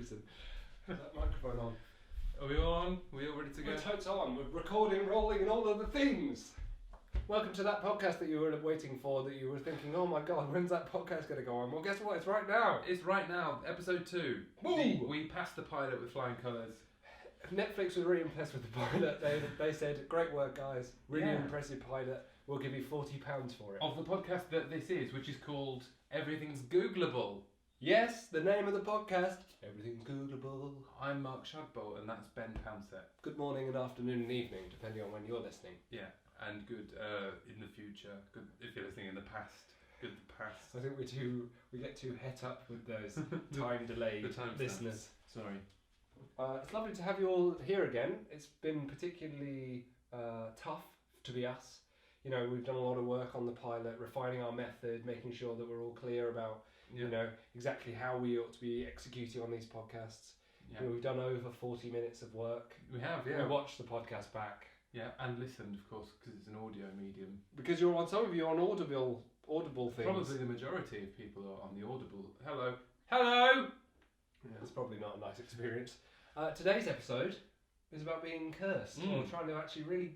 reason. Is that microphone on? Are we on? Are we all ready to go? We're totes on. We're recording, rolling, and all of the things. Welcome to that podcast that you were waiting for, that you were thinking, oh my god, when's that podcast going to go on? Well, guess what? It's right now. It's right now, episode 2. We passed the pilot with flying colours. Netflix was really impressed with the pilot. They said, great work, guys. Really impressive pilot. We'll give you £40 for it. Of the podcast that this is, which is called Everything's Googleable. Yes, the name of the podcast. Everything's Googleable. I'm Mark Shugbolt and that's Ben Poundset. Good morning and afternoon and evening, depending on when you're listening. Yeah, and good in the future. Good if you're listening in the past. Good the past. I think we get too het up with those time delayed listeners. Sorry. It's lovely to have you all here again. It's been particularly tough to be us. You know, we've done a lot of work on the pilot, refining our method, making sure that we're all clear about, you know, exactly how we ought to be executing on these podcasts. Yeah. You know, we've done over 40 minutes of work. We have, yeah. We watched the podcast back. Yeah, and listened, of course, because it's an audio medium. Because some of you are on audible things. Probably the majority of people are on the Audible. Hello. Hello! Yeah, it's probably not a nice experience. Today's episode is about being cursed, or trying to actually really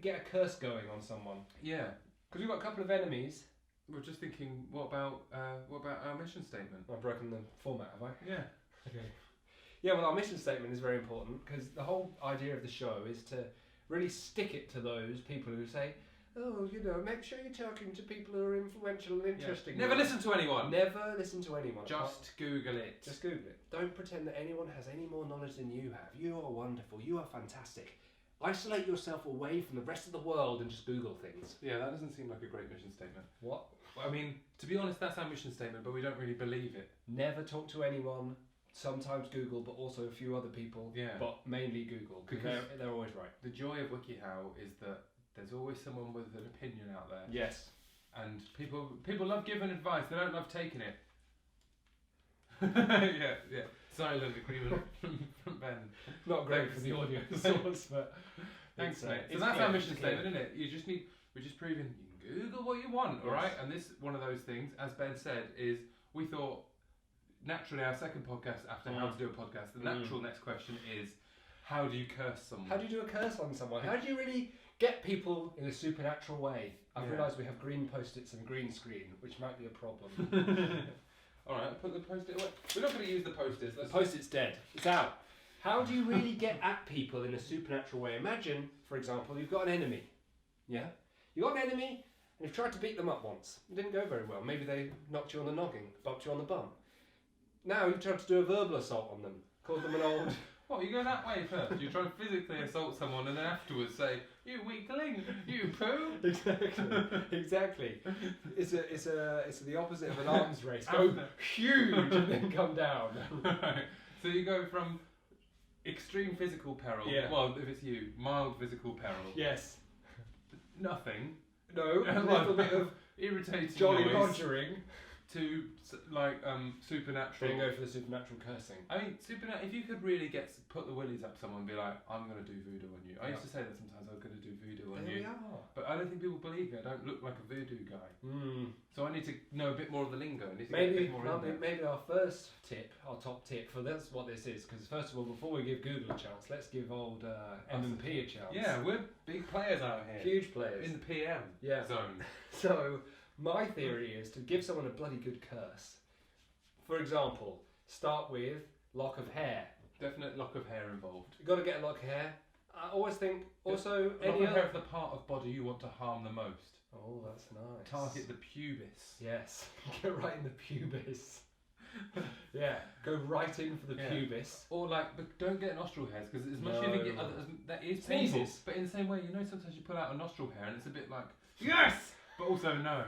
get a curse going on someone. Yeah. Because we've got a couple of enemies. We're just thinking, what about our mission statement? I've broken the format, have I? Yeah. Okay. Yeah, well, our mission statement is very important because the whole idea of the show is to really stick it to those people who say, oh, you know, make sure you're talking to people who are influential and interesting. Yeah. Never listen to anyone. Never listen to anyone. Just Google it. Just Google it. Don't pretend that anyone has any more knowledge than you have. You are wonderful. You are fantastic. Isolate yourself away from the rest of the world and just Google things. Yeah, that doesn't seem like a great mission statement. What? I mean, to be honest, that's our mission statement, but we don't really believe it. Never talk to anyone. Sometimes Google, but also a few other people. Yeah. But mainly Google, because they're always right. The joy of WikiHow is that there's always someone with an opinion out there. Yes. And people love giving advice. They don't love taking it. yeah. Silent agreement from Ben. Not great for the audio source, but thanks, mate. So that's our mission statement, isn't it? We're just proving you can Google what you want, all right? And this one of those things, as Ben said, is we thought naturally our second podcast after how to do a podcast. The natural next question is, how do you curse someone? How do you do a curse on someone? How do you really get people in a supernatural way? I've realised we have green post-its and green screen, which might be a problem. Alright, put the post-it away. We're not going to use the post-its. The post-it's dead. It's out. How do you really get at people in a supernatural way? Imagine, for example, you've got an enemy. Yeah? You've got an enemy and you've tried to beat them up once. It didn't go very well. Maybe they knocked you on the noggin, bumped you on the bum. Now you've tried to do a verbal assault on them. Called them an old... What, you go that way first? You try to physically assault someone and then afterwards say, you weakling, you poo. Exactly. It's the opposite of an arms race. Go huge and then come down. Right. So you go from extreme physical peril, well, if it's you, mild physical peril. Yes. Nothing. No, a little bit of irritating Jolly noise. Rogering. To supernatural. Then go for the supernatural cursing. I mean, if you could really put the willies up someone and be like, I'm going to do voodoo on you. I used to say that sometimes, I'm going to do voodoo on you. There we are. But I don't think people believe me. I don't look like a voodoo guy. So I need to know a bit more of the lingo. I need to get a bit more in there. Maybe our first tip, our top tip for this, what this is, because first of all, before we give Google a chance, let's give old M&P a chance. Yeah, we're big players out here. Huge players. In the PM zone. So, my theory is to give someone a bloody good curse. For example, start with lock of hair. Definite lock of hair involved. You've got to get a lock of hair. I always think also any hair of the part of body you want to harm the most. Oh, that's nice. Target the pubis. Yes, get right in the pubis. Yeah, go right in for the pubis. Or but don't get nostril hairs because as much as you can get, that is painful. But in the same way, sometimes you pull out a nostril hair and it's a bit like yes, but also no.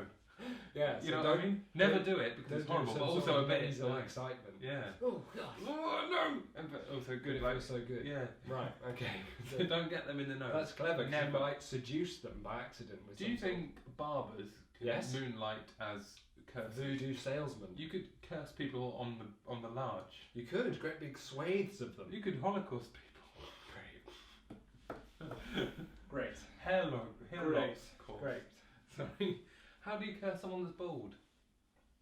Yeah, you know what I mean? Never do it because it's horrible, but also a bit of excitement. Yeah. Oh gosh. Oh no! And but also good. It feels so good. Yeah. Right. Okay. So don't get them in the nose. That's clever. You might seduce them by accident. Do you think barbers could moonlight as curses? Voodoo salesmen. You could curse people on the large. You could. Great big swathes of them. You could Holocaust people. Great. Hello. Great. Sorry. How do you curse someone that's bald?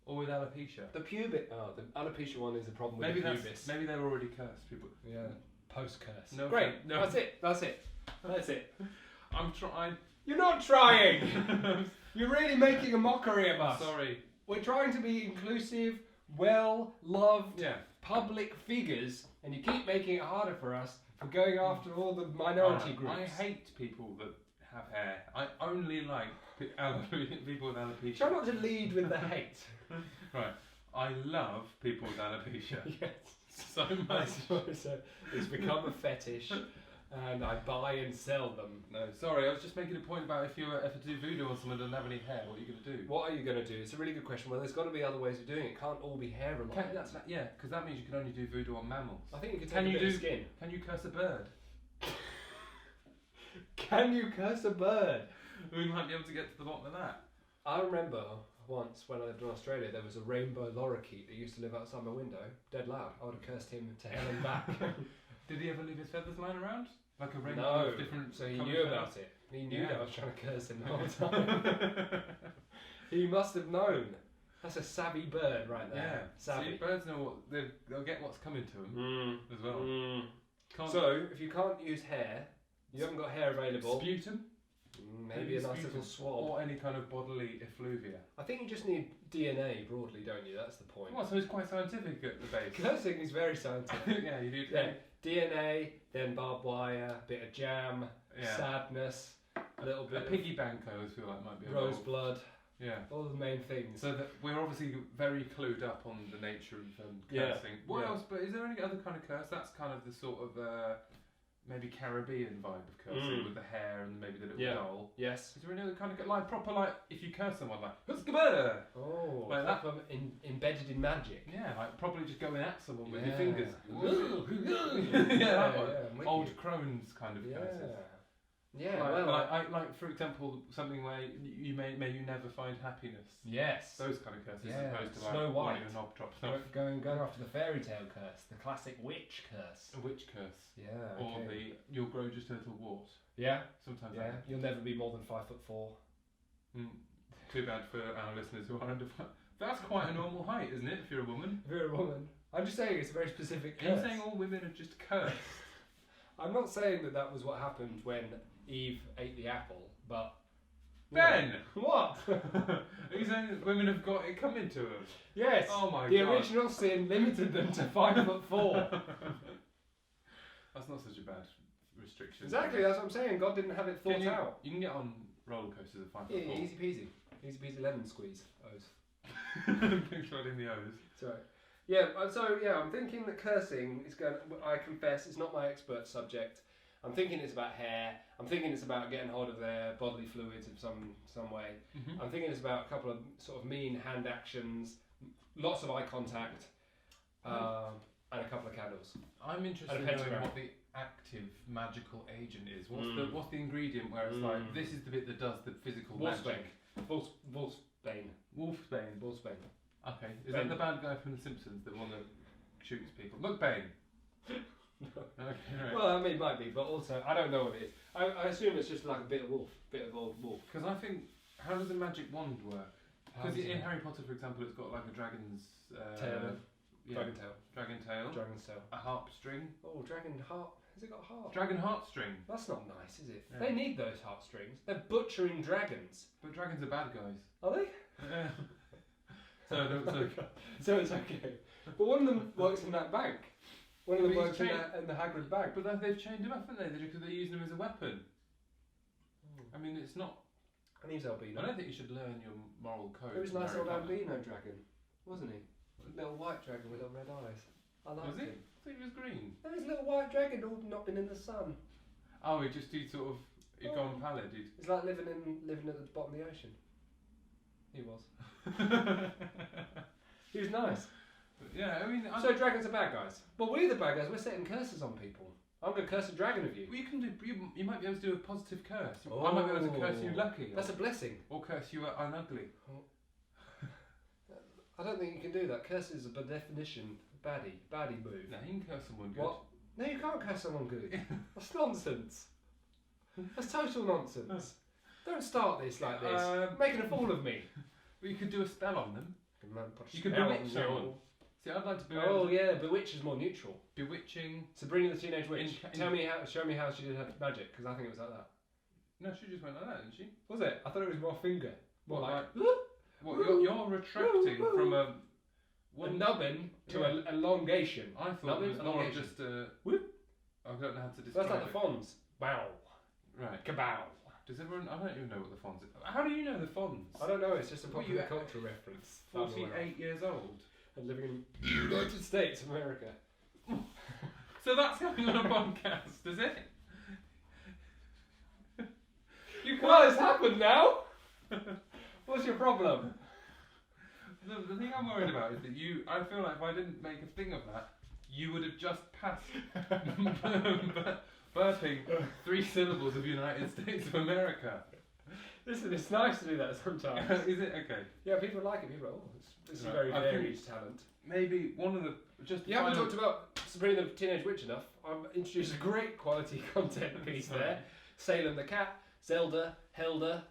Or with alopecia? The pubic. Oh, the alopecia one is a problem with Maybe the that's pubis. maybe they were already cursed. People. Yeah. Post curse. No, Great. no. That's it. That's it. That's it. I'm trying. You're not trying. You're really making a mockery of us. Sorry. We're trying to be inclusive, well-loved Yeah. public figures, and you keep making it harder for us for going after all the minority groups. I hate people that have hair. I only like people with alopecia. Try not to lead with the hate. Right. I love people with alopecia. Yes. So much. So it's become a fetish, and I buy and sell them. No, sorry, I was just making a point about if you were ever to do voodoo on someone who doesn't have any hair, what are you going to do? What are you going to do? It's a really good question. Well, there's got to be other ways of doing it. It can't all be hair related. Yeah, because that means you can only do voodoo on mammals. I think you could take Can a you bit of do- skin. Can you curse a bird? Can you curse a bird? We might be able to get to the bottom of that. I remember once when I lived in Australia, there was a rainbow lorikeet that used to live outside my window, dead loud. I would have cursed him to hell and back. Did he ever leave his feathers lying around? Like a rainbow No, of different so he coloured knew feathers? about it. He knew Yeah. that I was trying to curse him the whole time. He must have known. That's a savvy bird right Yeah. there. Savvy. See, birds know they'll get what's coming to them as well. Can't So, if you can't use hair, you haven't got hair available, sputum? maybe a nice little swab. Or any kind of bodily effluvia. I think you just need DNA broadly, don't you? That's the point. Well, so it's quite scientific at the base. Cursing is very scientific. Yeah, you do. Yeah, DNA, then barbed wire, bit of jam, Yeah. sadness, a little A bit of piggy bank, I always feel like might be a rose little- blood, Yeah. all the main things. So that we're obviously very clued up on the nature of Yeah, cursing. What yeah. else? But is there any other kind of curse? That's kind of the sort of maybe Caribbean vibe of cursing with the hair and maybe the little Yeah. doll. Yes. Is there any other kind of like proper like if you curse someone like "Huskabada!" Oh, Like like that. embedded in magic. Yeah, like probably just going at someone with your Yeah. fingers. Yeah, that one. I'm with Old you. crones kind of Yeah. curses. Yeah, Like, well, like for example, something where you may you never find happiness. yes. Those kind of curses, Yeah, as opposed to like Snow White. wanting a knob drop stuff. Going after the fairy tale curse, the classic witch curse. A witch curse. Yeah. Or Okay. you'll grow just a little wart. Yeah. Sometimes Yeah. You'll never be more than 5'4". Too bad for our listeners who are under 5. That's quite a normal height, isn't it, if you're a woman? If you're a woman, I'm just saying it's a very specific Are you curse. saying all women are just cursed? I'm not saying that was what happened when Eve ate the apple, but Ben! What? Are you saying that women have got it coming to them? Yes. Oh my the god. original sin limited them to 5'4". That's not such a bad restriction. Exactly. That's what I'm saying. God didn't have it thought out. You can get on roller coasters at 5'4". Yeah, easy peasy. Easy peasy lemon squeeze. O's. Thanks for adding the O's. Sorry. Yeah, so yeah, I'm thinking that cursing is going to, I confess, it's not my expert subject. I'm thinking it's about hair. I'm thinking it's about getting hold of their bodily fluids in some way. Mm-hmm. I'm thinking it's about a couple of sort of mean hand actions, lots of eye contact, and a couple of candles. I'm interested And in a knowing pentagram. what the active magical agent is. What's the ingredient where it's like, this is the bit that does the physical magic? Wolfsbane. Wolfsbane. Wolfsbane. Okay. Is Bane. that the bad guy from The Simpsons, the one that shoots people? Look, Bane. Okay, right. Well, I mean, it might be, but also, I don't know what it is. I assume it's just like a bit of old wolf. Because I think, how does a magic wand work? How Because does in it- Harry Potter, for example, it's got like a dragon's Tail. yeah, Dragon tail. dragon tail, Dragon's tail. a harp string, Oh, dragon heart. Has it got a heart? dragon heartstring. That's not nice, is it? Yeah. They need those heartstrings. They're butchering dragons. But dragons are bad guys. Are they? Yeah. So So it's okay. But one of them works in that bank. One of them But he's works in, trained- in the Hagrid bank. but they've chained him up, haven't they? Because they're using him as a weapon. I mean, it's not. And he's albino. I don't think you should learn your moral code. He was a from nice Harry old Potter. albino dragon, wasn't he? A little white dragon with little red eyes. I liked Was he? him. I think he was green. There was a little white dragon all not been in the sun. Oh, he'd sort of he'd gone pallid. It's like living at the bottom of the ocean. He was. He was nice. Yeah, I mean, So dragons are bad guys. But we're the bad guys. We're setting curses on people. I'm going to curse a dragon of you. well, you can do. You might be able to do a positive curse. I might be able to curse you lucky. That's a blessing. Or curse you unugly. I don't think you can do that. Curses are by definition baddie move. No, you can curse someone good. What? No, you can't curse someone good. That's nonsense. That's total nonsense. Don't start this like this. Making a fool of me. Well, you could do a spell on them. put a You could spell bewitch on you. someone. See, I'd like to be Oh yeah, bewitch is more neutral. bewitching. Sabrina the Teenage Witch. In- Show me how she did her magic, because I think it was like that. No, she just went like that, didn't she? Was it? I thought it was more finger. More What, like What, you're retracting from a nubbin to an elongation. I thought Nubbin, it was more of elongation. just a. Whoop. I don't know how to So describe that's like the Fonz. Bow. Right. Kabow. Does everyone? I don't even know what the Fonz is. How do you know the Fonz? I don't know, it's just a What, popular you- cultural reference. 48 years old. And living in the United States of America. So that's going on a podcast, is it? You Well, it's happened now! What's your problem? The thing I'm worried about is that I feel like if I didn't make a thing of that, you would have just passed burping 3 syllables of United States of America. Listen, it's nice to do that sometimes. Is it? Okay. Yeah, people like it. People are, oh, this is Right, very I varied talent. Maybe one of the... Just You haven't talked about Sabrina the Teenage Witch enough. I've introduced a great quality content piece there. Salem the cat, Zelda, Helda,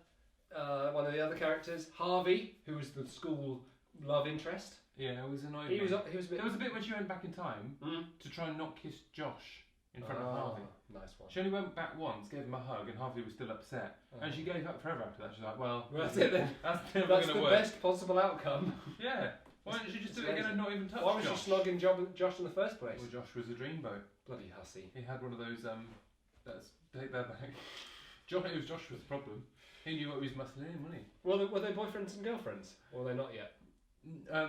one of the other characters, Harvey, who was the school love interest. Yeah, it was annoying. He was a bit. There was a bit when she went back in time Mm. to try and not kiss Josh in front of Harvey. Nice one. She only went back once, gave him a hug, and Harvey was still upset. And she gave up forever after that. She's like, well, That's it then. That's never That's going the to work. best possible outcome. Yeah. Why didn't she just It's do it again and not even touch Why was Josh? she snogging Josh in the first place? Well, Josh was a dreamboat. Bloody hussy. He had one of those, take that back. Josh, it was Josh was the problem. He knew what he was muscling in, wasn't he? Well, were they boyfriends and girlfriends? Or were they not yet?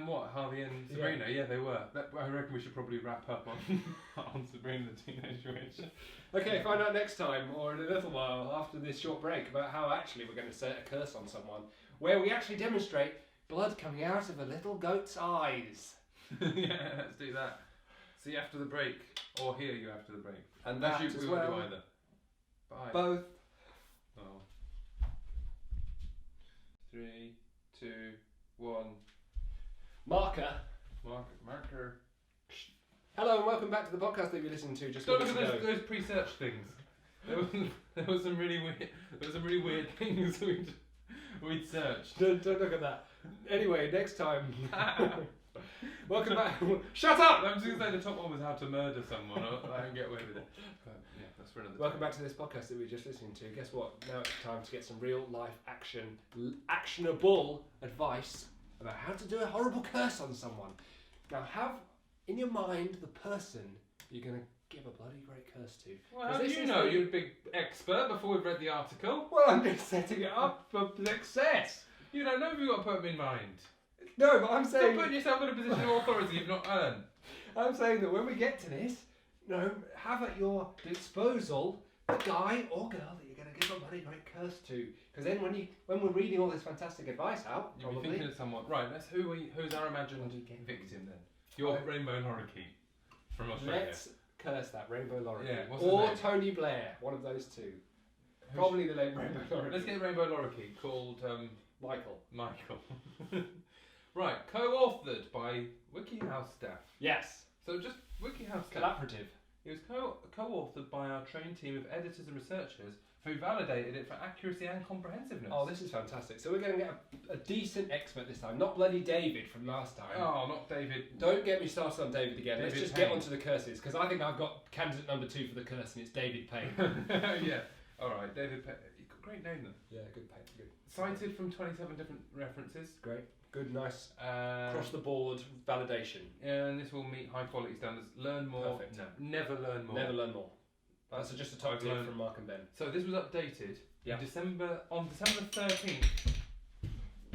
What, Harvey and Sabrina? Yeah, they were. I reckon we should probably wrap up on on Sabrina the Teenage Witch. Okay, find out next time, or in a little while after this short break, about how actually we're going to set a curse on someone, where we actually demonstrate blood coming out of a little goat's eyes. Yeah, let's do that. See you after the break, or hear you after the break. And that Actually, as we won't well. do either. Bye. Both. Oh. 3, 2, 1. Marker. Marker. Hello and welcome back to the podcast that you're listening to just Don't minutes look at ago. those pre-search things. There was some really weird things we'd searched. Don't look at that. Anyway, next time. Welcome back. Shut up! I'm just going to say the top one was how to murder someone. I don't get away with it. But yeah, that's for another Welcome time. back to this podcast that we were just listening to. Guess what? Now it's time to get some real life actionable advice about how to do a horrible curse on someone. Now have in your mind the person you're going to give a bloody great curse to. Well, how do this you is know? the- You're a big expert before we've read the article. Well, I'm just setting it up for success. You don't know if you've got to put them in mind. No, but I'm Stop saying putting yourself in a position of authority you've not earned. I'm saying that when we get to this, have at your disposal the guy or girl that you're going to give a bloody great curse to. Because then when we're reading all this fantastic advice out, You'll be probably, thinking of someone. Right, who's our imagined victim then? Your rainbow lorikeet from Australia. let's curse that Rainbow Lorikeet. Yeah, what's his or name? Tony Blair, one of those two. Who's- Probably the name Rainbow Lorikeet. Let's get a rainbow lorikeet called Michael. Michael. Right, co-authored by WikiHow staff. Yes. So just WikiHow staff. Collaborative. It was co-authored by our trained team of editors and researchers who validated it for accuracy and comprehensiveness. Oh, this is fantastic. So we're going to get a decent expert this time, not bloody David from last time. Oh, not David. Don't get me started on David again. Let's David just Payne. get onto the curses, because I think I've got candidate number 2 for the curse, and it's David Payne. Yeah. All right, David. Great name then. Yeah, good Payne. Good. Cited from 27 different references. Great. Good, nice. Across the board validation. And this will meet high quality standards. Learn more. Perfect. No, never learn more. Never learn more. That's just a top I've tip learned- from Mark and Ben. So this was updated Yeah. on December 13th,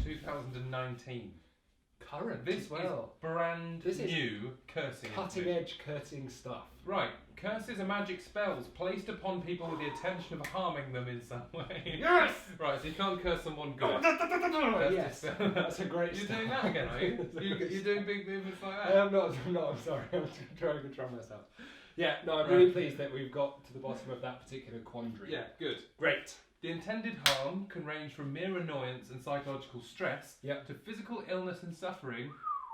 2019. Current This as well. is brand This is new cursing. Cutting information. edge cursing stuff. Right, curses are magic spells placed upon people with the intention of harming them in some way. Yes! Right, so you can't curse someone good. Yes, that's a great You're start. doing that again, are you? You're doing big movements like that? I'm not, I'm sorry, I'm trying to control myself. Yeah, no, I'm really pleased that we've got to the bottom of that particular quandary. Yeah, good. Great. The intended harm can range from mere annoyance and psychological stress Yep. to physical illness and suffering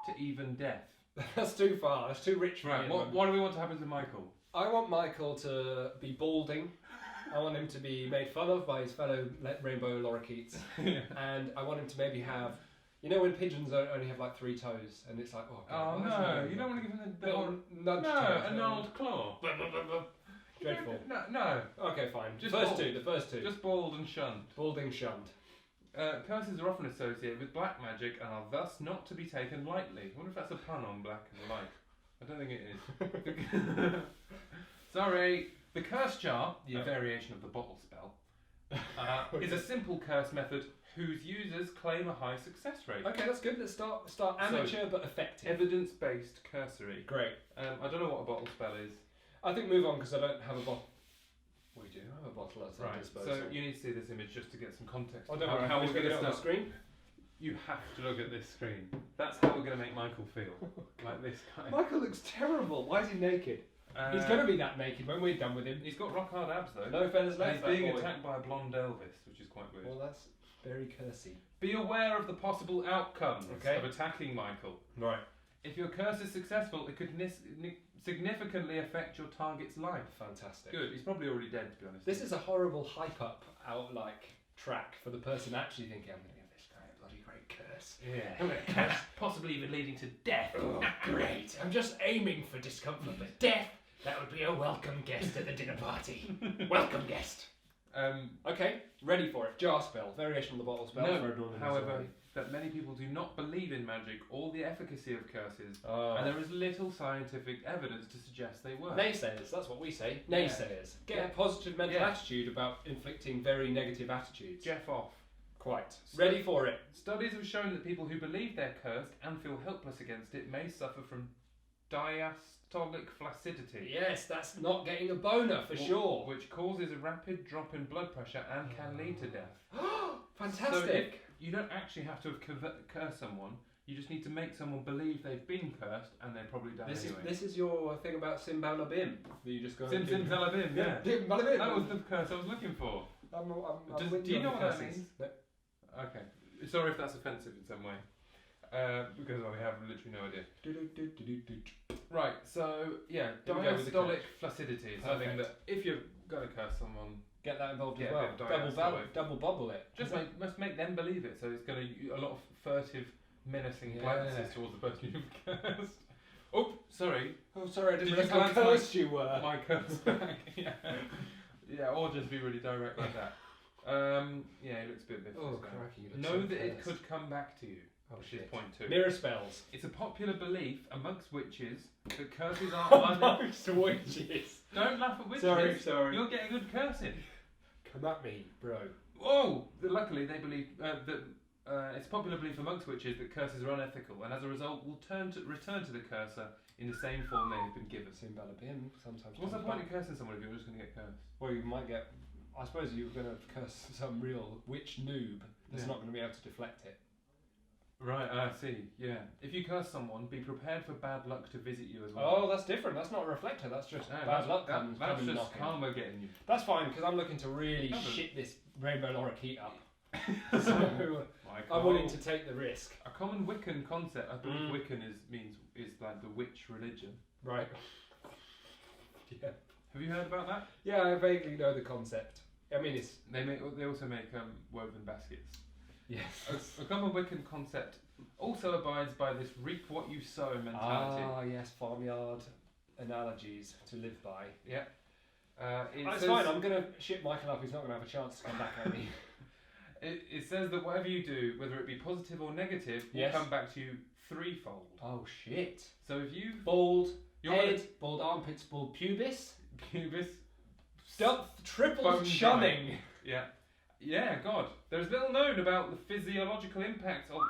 to even death. That's too far, that's too rich for me. Right, at the moment. what do we want to happen to Michael? I want Michael to be balding. I want him to be made fun of by his fellow rainbow lorikeets. Yeah. And I want him to maybe have You know when pigeons only have like 3 toes, and it's like, oh God, Oh no, you don't want to give them the little nudge no, toe. an old claw. Dreadful. No. Okay, fine. Just The bald. first two. Just bald and shunned. Balding shunned. Curses are often associated with black magic and are thus not to be taken lightly. I wonder if that's a pun on black and light. I don't think it is. Sorry. The curse jar, a variation of the bottle spell, is a simple curse method whose users claim a high success rate. Okay, that's good. Let's start amateur but effective. Evidence-based cursory. Great. I don't know what a bottle spell is. I think move on because I don't have a bottle. We do have a bottle at our disposal. So you need to see this image just to get some context. Oh, don't worry. How we're going to on the screen? You have to look at this screen. That's how we're going to make Michael feel. Like this guy. Michael looks terrible. Why is he naked? He's going to be that naked when we're done with him. He's got rock hard abs though. No feathers left. And he's being attacked by a blonde Elvis, which is quite weird. Well, that's very cursy. Be aware of the possible outcomes of attacking Michael. Right. If your curse is successful, it could significantly affect your target's life. Fantastic. Good. He's probably already dead, to be honest. This is a horrible hype up track for the person actually thinking, I'm going to give this guy a bloody great curse. Yeah. I'm going to curse. Possibly even leading to death. Oh, great. I'm just aiming for discomfort, but death, that would be a welcome guest at the dinner party. Welcome guest. Okay, ready for it. Jar spell, variation on the bottle spell. However, that many people do not believe in magic or the efficacy of curses, Oh. and there is little scientific evidence to suggest they work. Naysayers, that's what we say. Naysayers. Get a positive mental attitude about inflicting very negative attitudes. Jeff off. Quite. Ready for it. Studies have shown that people who believe they're cursed and feel helpless against it may suffer from diastolic flaccidity. Yes, that's not getting a boner for sure. Which causes a rapid drop in blood pressure and can lead to death. Fantastic. So you don't actually have to have cursed someone. You just need to make someone believe they've been cursed and they're probably die anyway. This is your thing about Simbalabim that you just go. Simsalabim, yeah. Simbalabim. That was the curse I was looking for. Do you know what that means? No. Okay. Sorry if that's offensive in some way. Because I have literally no idea. Right, so yeah, diastolic flaccidity is something that if you're going to curse someone, get that involved as well. Double bubble it. Just must make them believe it. So it's going to a lot of furtive, menacing glances towards the person you've cursed. Oh, sorry. Oh, sorry, I didn't realise how cursed you were. My curse back. Yeah, or just be really direct like that. Yeah, it looks a bit biffy. Oh, crikey. Know that it could come back to you. Which is point 2. Mirror spells. It's a popular belief amongst witches that curses are amongst witches. Don't laugh at witches. Sorry. You'll get a good cursing. Come at me, bro. Oh! Luckily, they believe that it's a popular belief amongst witches that curses are unethical, and as a result, will return to the cursor in the same form they have been given. Simbalabim sometimes. What's the point of cursing someone if you're just going to get cursed? Well, you might get. I suppose you're going to curse some real witch noob that's not going to be able to deflect it. Right, I see. Yeah. If you curse someone, be prepared for bad luck to visit you as well. Oh, that's different. That's not a reflector. That's just bad luck. That's just knocking. Karma getting you. That's fine because I'm looking to really shit this rainbow lorikeet up. So I'm willing to take the risk. A common Wiccan concept. I believe Wiccan is like the witch religion. Right. Yeah. Have you heard about that? Yeah, I vaguely know the concept. I mean, it's they also make woven baskets. Yes. A common Wiccan concept also abides by this reap what you sow mentality. Ah, yes, farmyard analogies to live by. Yeah. It's fine, I'm going to shit Michael up, he's not going to have a chance to come back at me. It says that whatever you do, whether it be positive or negative, will come back to you threefold. Oh, shit. So if you... Bald head, bald armpits, bald pubis. Triple shunning. Yeah. Yeah, God. There's little known about the physiological impact of...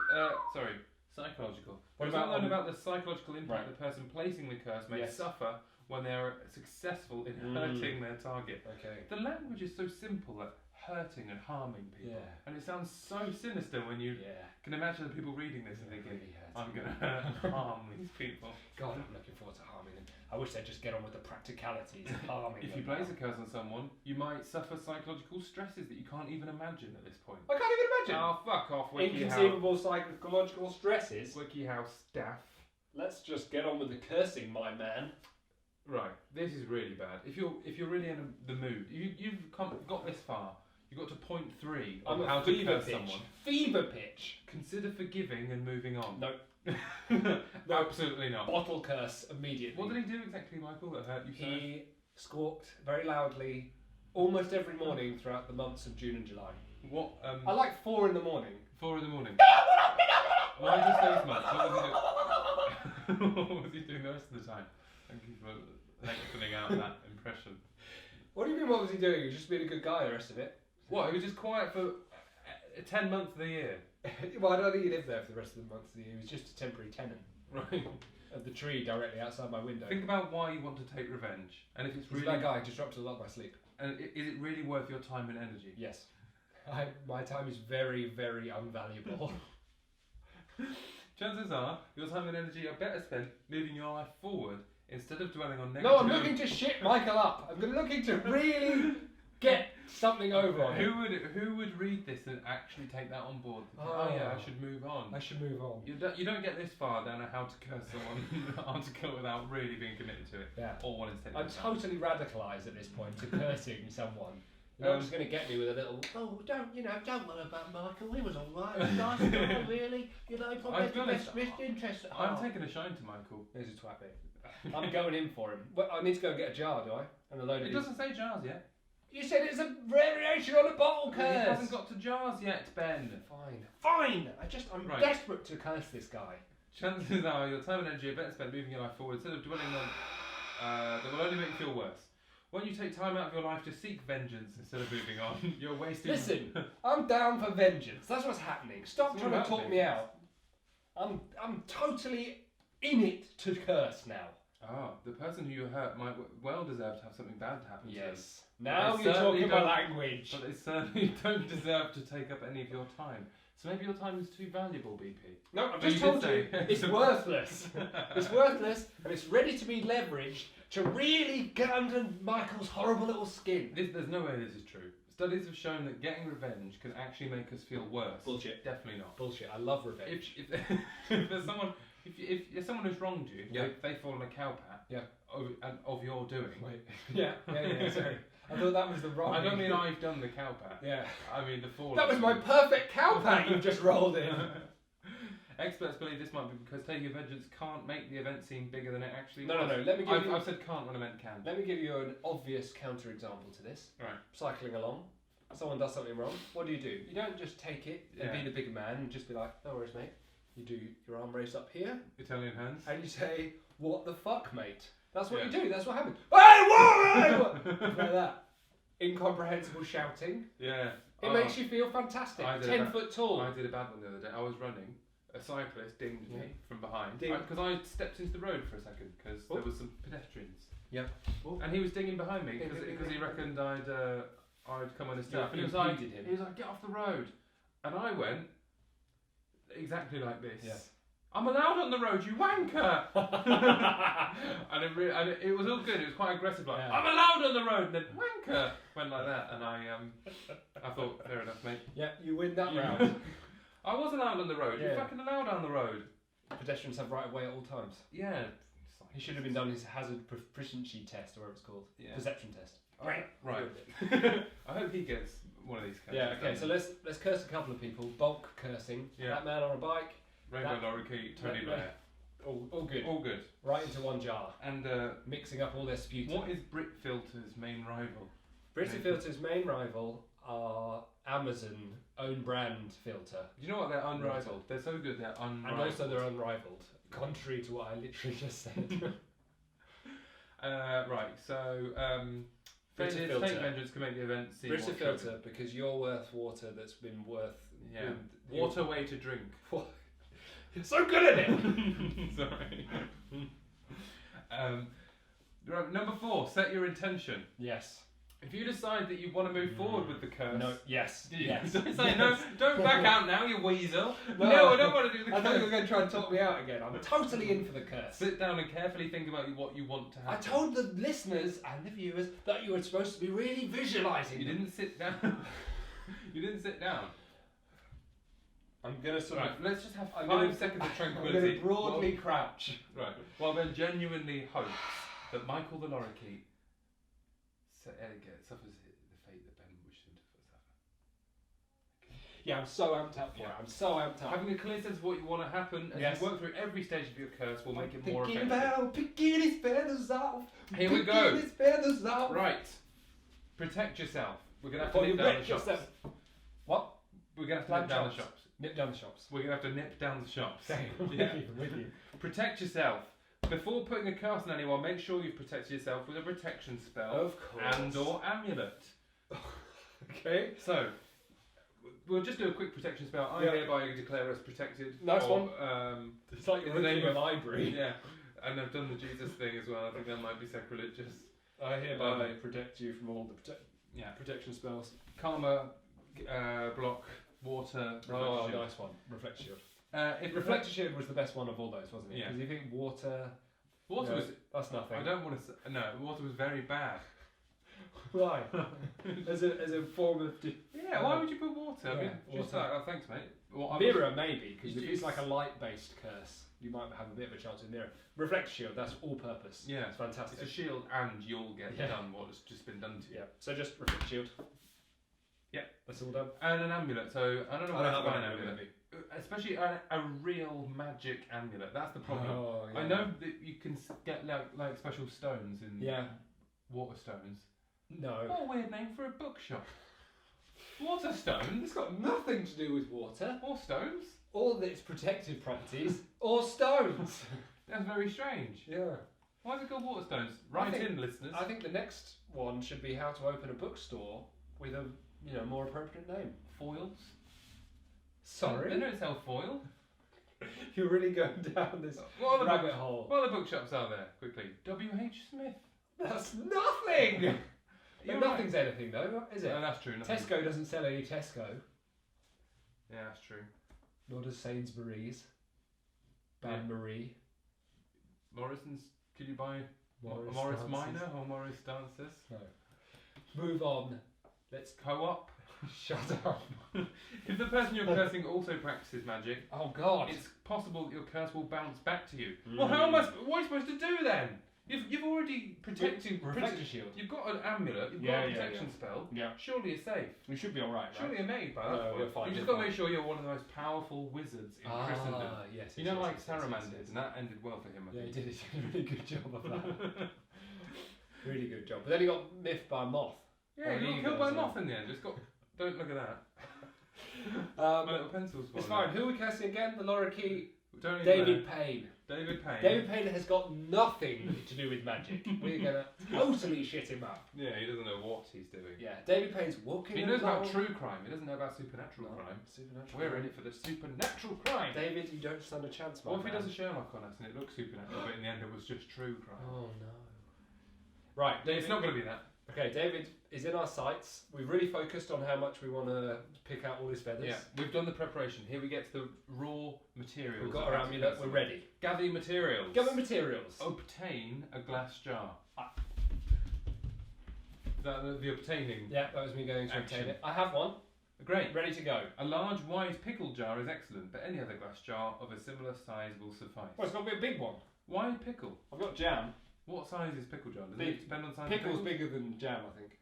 psychological. What about the psychological impact the person placing the curse may suffer when they are successful in hurting their target. Okay. The language is so simple that hurting and harming people. Yeah. And it sounds so sinister when you can imagine the people reading this and thinking, I'm going to harm these people. God, I'm looking forward to harming them. I wish they'd just get on with the practicalities of harming If you place a curse on someone, you might suffer psychological stresses that you can't even imagine at this point. I can't even imagine! Oh, fuck off, WikiHow. Inconceivable psychological stresses. WikiHow staff. Let's just get on with the cursing, my man. Right, this is really bad. If you're really in the mood, you've got this far, You got to point 3 I'm on a how to fever curse pitch. someone. Fever pitch. Consider forgiving and moving on. No. No, absolutely not. Bottle curse immediately. What did he do exactly, Michael, that hurt you so? He squawked very loudly almost every morning throughout the months of June and July. What? I like 4 in the morning. 4 in the morning. Why just so much? What was he doing? What was he doing the rest of the time? Thank you for lengthening out that impression. What do you mean? What was he doing? He was just being a good guy the rest of it. What? He was just quiet for 10 months of the year. Well, I don't think he lived there for the rest of the months of the year. He was just a temporary tenant Right. of the tree directly outside my window. Think about why you want to take revenge, and if it's He's really that guy who disrupted a lot of my sleep. and is it really worth your time and energy? Yes. My time is very, very unvaluable. Chances are your time and energy are better spent moving your life forward instead of dwelling on negative. No, I'm looking to shit Michael up. I'm looking to really get something over on him. Who would read this and actually take that on board? Oh yeah, I should move on. I should move on. You don't get this far down how to curse someone article without really being committed to it. Yeah. Or wanting to take I'm it. totally radicalised at this point to cursing someone. You're not just going to get me with a little, don't worry about Michael, he was alright, he was nice guy, really, probably has the best interest at heart. I'm taking a shine to Michael. He's a twat me. I'm going in for him. Well, I need to go and get a jar, do I? And a load of It doesn't say jars yet. You said it's a variation on a bottle curse! It hasn't got to jars yet, Ben. Fine! I'm Right. desperate to curse this guy. Chances are your time and energy are better spent moving your life forward instead of dwelling on that will only make you feel worse. When you take time out of your life to seek vengeance instead of moving on, you're wasting... Listen, I'm down for vengeance. That's what's happening. Stop It's trying all to about talk me out. I'm totally in it to curse now. Oh, the person who you hurt might well deserve to have something bad to happen to them. Yes. Now They you're certainly talking my don't- language. But they certainly don't deserve to take up any of your time. So maybe your time is too valuable, BP. No, I've But just you told did you say- it's worthless. It's worthless, and it's ready to be leveraged to really get under Michael's horrible little skin. There's no way this is true. Studies have shown that getting revenge can actually make us feel worse. Bullshit. Definitely not. Bullshit. I love revenge. If there's someone, if someone has wronged you, Yeah. they fall in a cowpat. Yeah. Of your doing. Wait. Yeah. Sorry. I thought that was the wrong. I don't mean I've done the cowpat. Yeah. I mean the fall. That was my perfect cowpat you've just rolled in. Experts believe this might be because taking vengeance can't make the event seem bigger than it actually No. was. Let me give you. I've said can't when I meant can. Let me give you an obvious counterexample to this. Right. Cycling along, someone does something wrong. What do? You don't just take it and Yeah. be the big man and just be like, no worries, mate. You do your arm raised up here, Italian hands. and you say, "What the fuck, mate?" That's what Yeah. you do. That's what happens. Hey, what? Like that. Incomprehensible shouting. Yeah. It makes you feel fantastic. I did 10 that. foot tall. I did a bad one the other day. I was running. A cyclist dinged me from behind Ding. because I stepped into the road for a second because Oh. there was some pedestrians. Yeah. Oh. And he was dinging behind me Ding, ding, because ding, he ding. reckoned I'd come on his You stuff. And he was like, impeded him. get off the road. And I went exactly like this. Yeah. I'm allowed on the road, you wanker! and it was all good. It was quite aggressive, like Yeah. I'm allowed on the road, and then wanker went like that. And I thought, fair enough, mate. Yeah, you win that round. I was allowed on the road. Yeah. You're fucking allowed on the road. Pedestrians have right of way at all times. Yeah. He should have been done his hazard proficiency test, or whatever it's called. Yeah. Perception test. Right. I hope he gets one of these. Yeah. Okay. So let's curse a couple of people. Bulk cursing. Yeah. That man on a bike. Rainbow Lorikeet, Tony Blair. All good. All good. Right into one jar. And Mixing up all their sputum. what is Brit Filter's main rival? Brita Filter's main rival are Amazon own brand filter. Do you know what? They're unrivaled. They're so good. They're unrivaled. And also they're unrivaled. Contrary to what I literally just said. Right. So Brita failure to Filter. take vengeance can make the event seem Brita more Filter, because you're worth water that's been worth. Yeah. Water way to drink. You're so good at it! Sorry. Right, number 4, set your intention. Yes. If you decide that you want to move forward with the curse... No, yes. Yes. Yes. Say, no, don't back out now, you weasel. No. No, I don't want to do the I curse. thought you were going to try and talk me out again. I'm totally in for the curse. Sit down and carefully think about what you want to happen. I told the listeners and the viewers that you were supposed to be really visualising. You didn't sit down. You didn't sit down. I'm going to Right, let's just have 5 gonna- seconds of I'm tranquility. going to broadly crouch. Right. Well, Ben genuinely hopes that Michael the Lorikeet suffers the fate that Ben wished him to suffer. Yeah, I'm so amped up for it. I'm so amped up. Having a clear sense of what you want to happen as you work through every stage of your curse will make it more effective. Picking his feathers off. Here we go. Picking his feathers off. Right. Protect yourself. We're going to have to nip down the shops. What? We're going to have to nip down the shops. Nip down the shops. We're going to have to nip down the shops. With you. Protect yourself. Before putting a curse on anyone, make sure you've protected yourself with a protection spell. Of course. And or amulet. Okay. So, we'll just do a quick protection spell. I hereby declare us protected. Nice one. It's like in the name of library. Yeah. And I've done the Jesus thing as well. I think that might be sacrilegious. I hereby protect you from all the protection spells. Karma, block, water, Oh, nice one. Reflect shield. If Reflector shield was the best one of all those, wasn't it? Yeah. Because you think water... Water was... That's nothing. I don't want to say... No, water was very bad. Why? as a form of... Yeah, why would you put water? I mean, water. just like, oh, thanks, mate. Well, Mirror, maybe, because if it's like a light-based curse, you might have a bit of a chance with mirror. Reflector shield, that's all purpose. Yeah. It's fantastic. It's a shield and you'll get done what has just been done to you. Yeah, so just reflector shield. Yeah. That's all done. And an amulet, so I don't know what I don't have an amulet. Especially a real magic amulet, that's the problem. Oh, yeah. I know that you can get like special stones in water stones. No. What a weird name for a bookshop. Water stones? It's got nothing to do with water. Or stones? Or its protective properties. Or stones. That's very strange. Yeah. Why is it called water stones? Write in, listeners. I think the next one should be how to open a bookstore with a more appropriate name. Foils? Sorry? They don't sell foil. You're really going down this rabbit hole. What other bookshops are there? Quickly. W.H. Smith. That's nothing! You're nothing's anything though, is it? No, that's true. Nothing. Tesco doesn't sell any Tesco. Yeah, that's true. Nor does Sainsbury's. Bain-Marie. Morrison's. Could you buy Morris Minor or Morris Dancers? No. Move on. Let's Co-op. Shut up. If the person you're cursing also practices magic, oh God, it's possible that your curse will bounce back to you. Well, what am I supposed to do then? You've already protected. Reflector shield. You've got an amulet. You've got a protection spell. Yeah. Surely you're safe. We should be all right. Surely you're made by that point. We're fine. You've just got to make sure you're one of the most powerful wizards in Christendom. Yes. You know, like Saruman did, and that ended well for him. I think. He did a really good job of that. Really good job. But then he got miffed by a moth. Yeah, he got killed by a moth in the end. Just got. Don't look at that. My little pencil's fallen. It's fine. Who are we casting again? The lorikeet. David Payne. David Payne. David Payne has got nothing to do with magic. We're gonna totally shit him up. Yeah, he doesn't know what he's doing. Yeah, David Payne's walking. He knows about true crime. He doesn't know about supernatural crime. We're in it for the supernatural crime. David, you don't stand a chance, man. What if he does a Sherlock on us and it looks supernatural, but in the end it was just true crime? Oh no. Right, David, it's not going to be that. Okay, David is in our sights. We've really focused on how much we want to pick out all his feathers. Yeah, we've done the preparation. Here we get to the raw materials. We've got our amulet, we're ready. Gather your materials. Gather materials. Obtain a glass jar. The obtaining. Yeah, that was me going to obtain it. I have one. Great. Ready to go. A large, wide pickle jar is excellent, but any other glass jar of a similar size will suffice. Well, it's got to be a big one. Wide pickle? I've got jam. What size is pickle jar? Does Big. it depend on size? Pickle's bigger than jam, I think.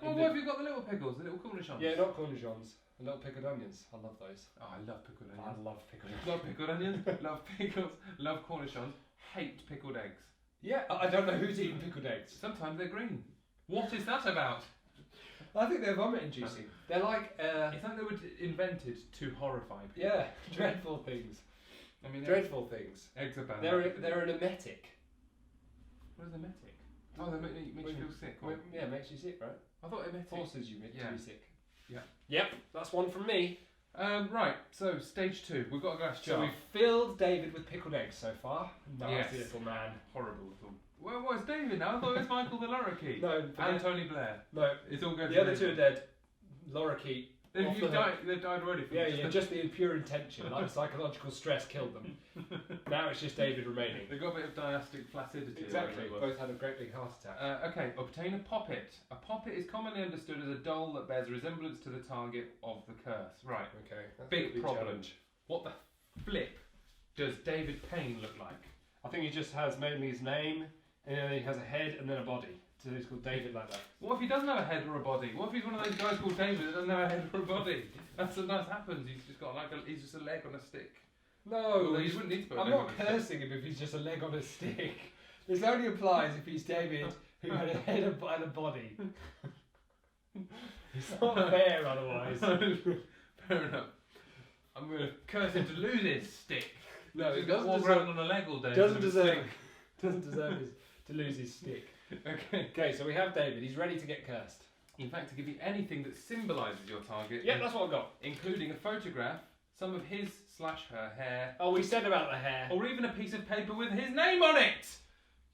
What have you got the little pickles, the little cornichons? Yeah, not cornichons. The little pickled onions. I love those. Oh, I love pickled onions. I love pickled onions. Love pickled onions. Love pickles. Love cornichons. Hate pickled eggs. Yeah, I don't know who's eating pickled eggs. Sometimes they're green. What is that about? I think they're vomit inducing. They're like. It's like they were invented to horrify people. Yeah, dreadful things. I mean, dreadful things. Eggs are bad. They're an emetic. What is emetic? Oh, they make you feel sick. Or... Yeah, makes you sick, right? I thought emetic forces you to be sick. Yeah. Yep, that's one from me. Right, so stage 2. We've got a glass jar. So we've filled David with pickled eggs so far. Nasty little man. Horrible little. Well, what's David now? I thought it was Michael the lorikeet. No, and Tony Blair. No, it's all going. The other two are dead. Lorikeet. They've died already. Yeah, just the pure intention, like psychological stress killed them. Now it's just David remaining. They've got a bit of diastic flaccidity. Exactly. Both had a great big heart attack. Okay, obtain a poppet. A poppet is commonly understood as a doll that bears a resemblance to the target of the curse. Right. Okay. Big problem. Challenge. What the flip does David Payne look like? I think he just has mainly his name and then he has a head and then a body. So he's called David like that. What if he doesn't have a head or a body? What if he's one of those guys called David that doesn't have a head or a body? That happens. He's just got he's just a leg on a stick. No, well, you wouldn't need to put a I'm leg not on a stick. cursing him if he's just a leg on a stick. This only applies if he's David who had a head and a body. It's not fair otherwise. Fair enough. I'm going to curse him to lose his stick. No, he's he got doesn't walk deserve, around on a leg all day. doesn't deserve to lose his stick. Okay. Okay, so we have David. He's ready to get cursed. In fact, to give you anything that symbolises your target, Yeah, that's what I've got. including a photograph, some of his/her hair, Oh, we said about the hair. or even a piece of paper with his name on it.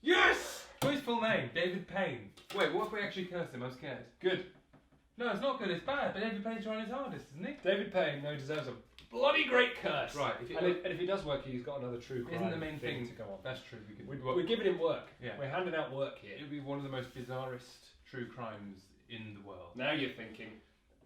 Yes! What's his full name? David Payne. Wait, what if we actually curse him? I'm scared. Good. No, it's not good. It's bad. But David Payne's trying his hardest, isn't he? David Payne, no, he deserves a bloody great curse. Right. And if he does work, he's got another true crime Isn't the main thing to go on. That's true. We're giving him work. Yeah. We're handing out work here. It would be one of the most bizarrest true crimes in the world. Now you're thinking.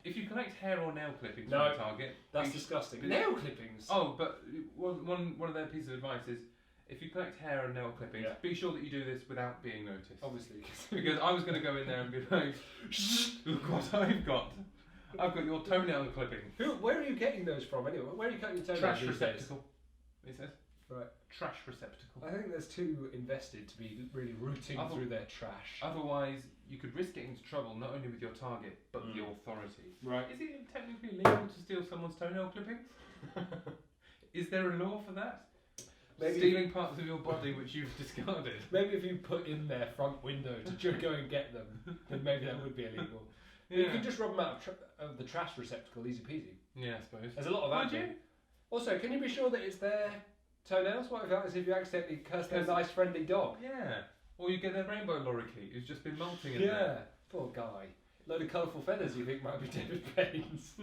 If you collect hair or nail clippings No, from a target, That's be- disgusting. be- Nail clippings. Oh, but one of their pieces of advice is if you collect hair and nail clippings, Yeah. be sure that you do this without being noticed. Obviously. Because I was going to go in there and be like, look what I've got. I've got your toenail clipping. Where are you getting those from anyway? Where are you cutting your toenails Trash these days? receptacle. It says. Right. Trash receptacle. I think there's too invested to be really rooting through their trash. Otherwise, you could risk getting into trouble not only with your target, but the authorities. Right. Is it technically legal to steal someone's toenail clippings? Is there a law for that? Maybe Stealing parts of your body which you've discarded. Maybe if you put in their front window to go and get them, then maybe that would be illegal. You can just rub them out of the trash receptacle, easy peasy. Yeah, I suppose. There's a lot of Would admin. you? Also, can you be sure that it's their toenails? What if you accidentally curse their nice friendly dog? Yeah. Or you get a rainbow lorikeet who's just been molting in there. Poor guy. Load of colourful feathers you think might be David Payne's.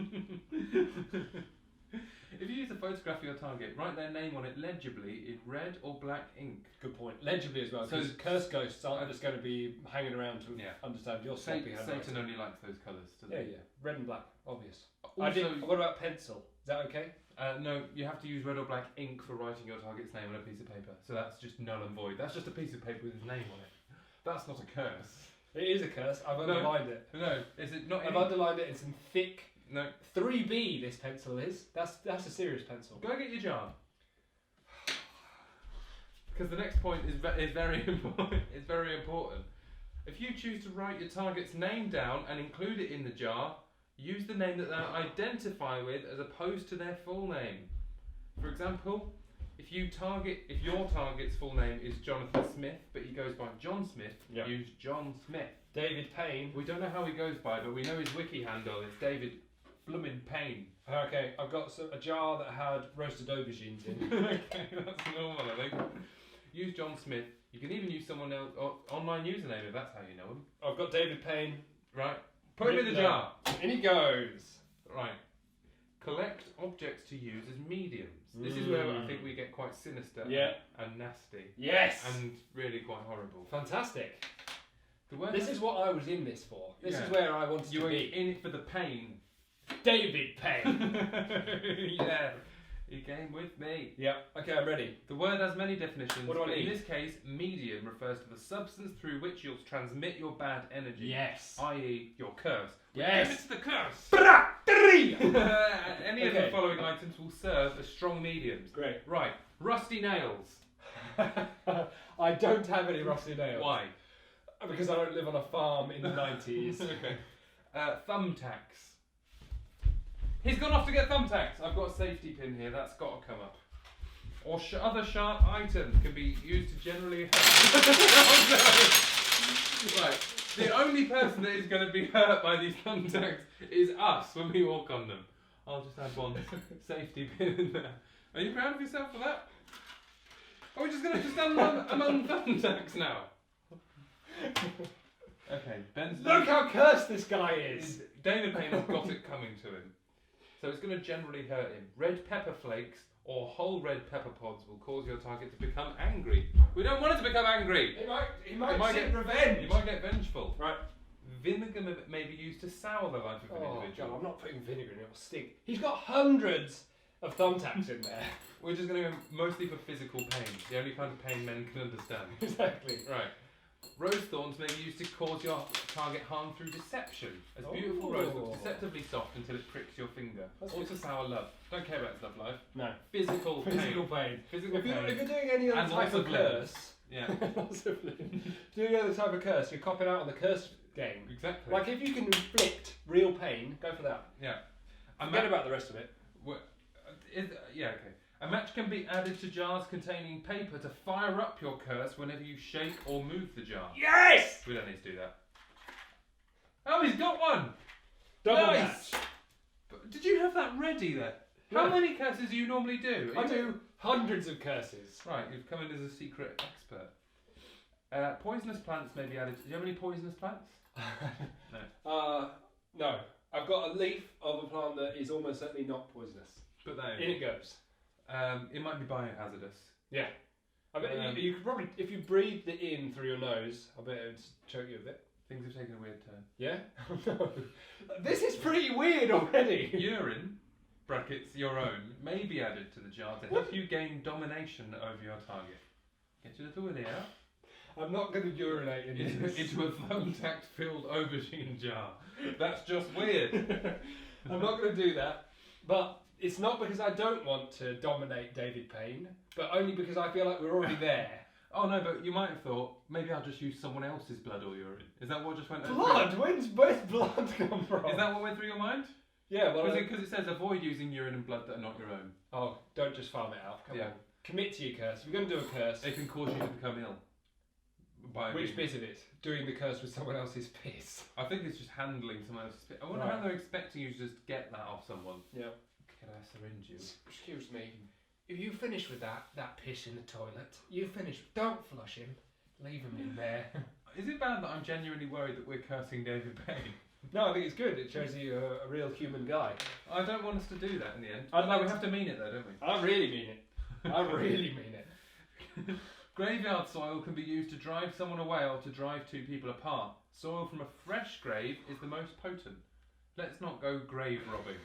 If you use a photograph of your target, write their name on it legibly in red or black ink. Good point. Legibly as well, So- because curse ghosts aren't just going to be hanging around to Yeah. understand your sloppy handwriting. Satan only likes those colours, doesn't he? Yeah. Red and black, obvious. Also, What about pencil? Is that okay? no, you have to use red or black ink for writing your target's name on a piece of paper. So that's just null and void. That's just a piece of paper with his name on it. That's not a curse. It is a curse. I've underlined it. No, is it not? I've underlined it in some thick No. 3B. This pencil is. That's a serious pencil. Go get your jar. Because the next point is very important. It's very important. If you choose to write your target's name down and include it in the jar, use the name that they identify with as opposed to their full name. For example, if your target's full name is Jonathan Smith, but he goes by John Smith, use John Smith. David Payne. We don't know how he goes by, but we know his wiki handle is David Bloomin' Payne. Okay, I've got a jar that had roasted aubergines in. Okay, that's normal, I think. Use John Smith. You can even use someone else online username if that's how you know him. I've got David Payne. Right. Put him in the jar. In he goes. Right. Collect objects to use as mediums. This is where I think we get quite sinister and nasty. Yes. And really quite horrible. Fantastic. This is what I was in this for. This is where I wanted you to were be. in it for the pain. David Payne. Yeah. You came with me. Yeah. Okay, I'm ready. The word has many definitions. What do I but need? In this case, medium refers to the substance through which you'll transmit your bad energy. Yes. I.e., your curse. Yes. It's the curse. Three. Any of the following items will serve as strong mediums. Great. Right. Rusty nails. I don't have any rusty nails. Why? Because I don't live on a farm in the 90s. Okay. Thumbtacks. He's gone off to get thumbtacks. I've got a safety pin here. That's got to come up. Or other sharp items can be used to generally Right. The only person that is going to be hurt by these thumbtacks is us when we walk on them. I'll just add one safety pin in there. Are you proud of yourself for that? Are we just going to stand among thumbtacks now? Okay, Ben's... Look how cursed this guy is. David Payne has got it coming to him. So it's going to generally hurt him. Red pepper flakes or whole red pepper pods will cause your target to become angry. We don't want it to become angry. He might get revenge. You might get vengeful. Right. Vinegar may be used to sour the life of an Oh, individual. God, I'm not putting vinegar in it. It'll stink. He's got hundreds of thumbtacks in there. We're just going to go mostly for physical pain. The only kind of pain men can understand. Exactly. Right. Rose thorns may be used to cause your target harm through deception. As beautiful rose looks deceptively soft until it pricks your finger. Also sour love. Don't care about his love life. No. Physical pain. Physical If pain. you're doing any other And type lots of of curse, Yeah. lots of living. Doing any other type of curse, you're copping out on the curse game. Exactly. Like if you can inflict real pain, go for that. Yeah. Forget about the rest of it. Yeah, okay. A match can be added to jars containing paper to fire up your curse whenever you shake or move the jar. Yes! We don't need to do that. Oh, he's got one! Double Nice! match. But did you have that ready there? How many curses do you normally do? I do hundreds of curses. Right, you've come in as a secret expert. Poisonous plants may be added. Do you have any poisonous plants? No. No. I've got a leaf of a plant that is almost certainly not poisonous. Put that In it goes. It might be biohazardous. Yeah. I bet you could probably, if you breathed it in through your nose, I bet it would choke you a bit. Things have taken a weird turn. Yeah? No. This is pretty weird already. Urine, brackets your own, may be added to the jar to help you gain domination over your target. Get your little willy out. I'm not going to urinate into this. Into a thumbtack-filled aubergine jar. That's just weird. I'm not going to do that. But it's not because I don't want to dominate David Payne, but only because I feel like we're already there. Oh no, but you might have thought, maybe I'll just use someone else's blood or urine. Is that what just went over? Blood? Where's blood come from? Is that what went through your mind? Yeah, well... Because it says avoid using urine and blood that are not your own. Oh, don't just farm it out. Come on. Commit to your curse. If you're going to do a curse... It can cause you to become ill. Which bit of it? Doing the curse with someone else's piss? I think it's just handling someone else's piss. I wonder how they're expecting you to just get that off someone. Yeah. Can I syringe you? Excuse me. If you finish with that piss in the toilet, you finish. Don't flush him. Leave him in there. Is it bad that I'm genuinely worried that we're cursing David Payne? No, I think it's good. It shows you a real human guy. I don't want us to do that in the end. We have to mean it though, don't we? I really mean it. I really mean it. Graveyard soil can be used to drive someone away or to drive two people apart. Soil from a fresh grave is the most potent. Let's not go grave robbing.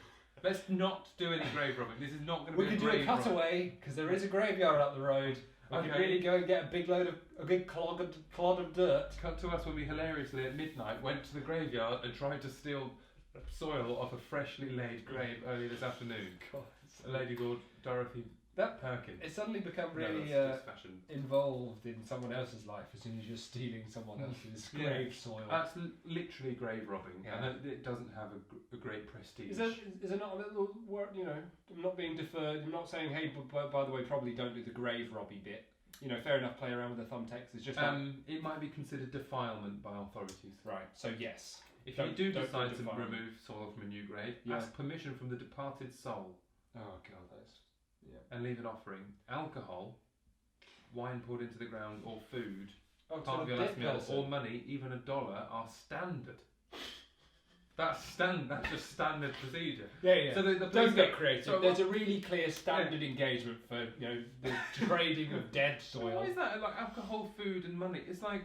Let's not do any grave robbing. This is not going to be a grave robbing. We can do a cutaway, because there is a graveyard up the road. We can really go and get a big clod of dirt. Cut to us when we hilariously at midnight went to the graveyard and tried to steal soil off a freshly laid grave earlier this afternoon. God, a lady called Dorothy Perkins. It's suddenly become really involved in someone else's life as soon as you're stealing someone else's grave soil. That's literally grave robbing, and it doesn't have a great prestige. Is it not a little word? You know, I'm not being deferred. I'm not saying, hey, by the way, probably don't do the grave robby bit. You know, fair enough. Play around with the thumbtacks. It's just it might be consideed defilement by authorities. Right. So yes, if you do decide to remove soil from a new grave, ask permission from the departed soul. Oh God, that's. Yeah. And leave an offering. Alcohol, wine poured into the ground, or food, part of your last meal, or money, even $1, are standard. That's just standard procedure. Yeah. So the don't get creative. So there's a really clear standard engagement for the trading of dead soil. Why is that like alcohol, food, and money? It's like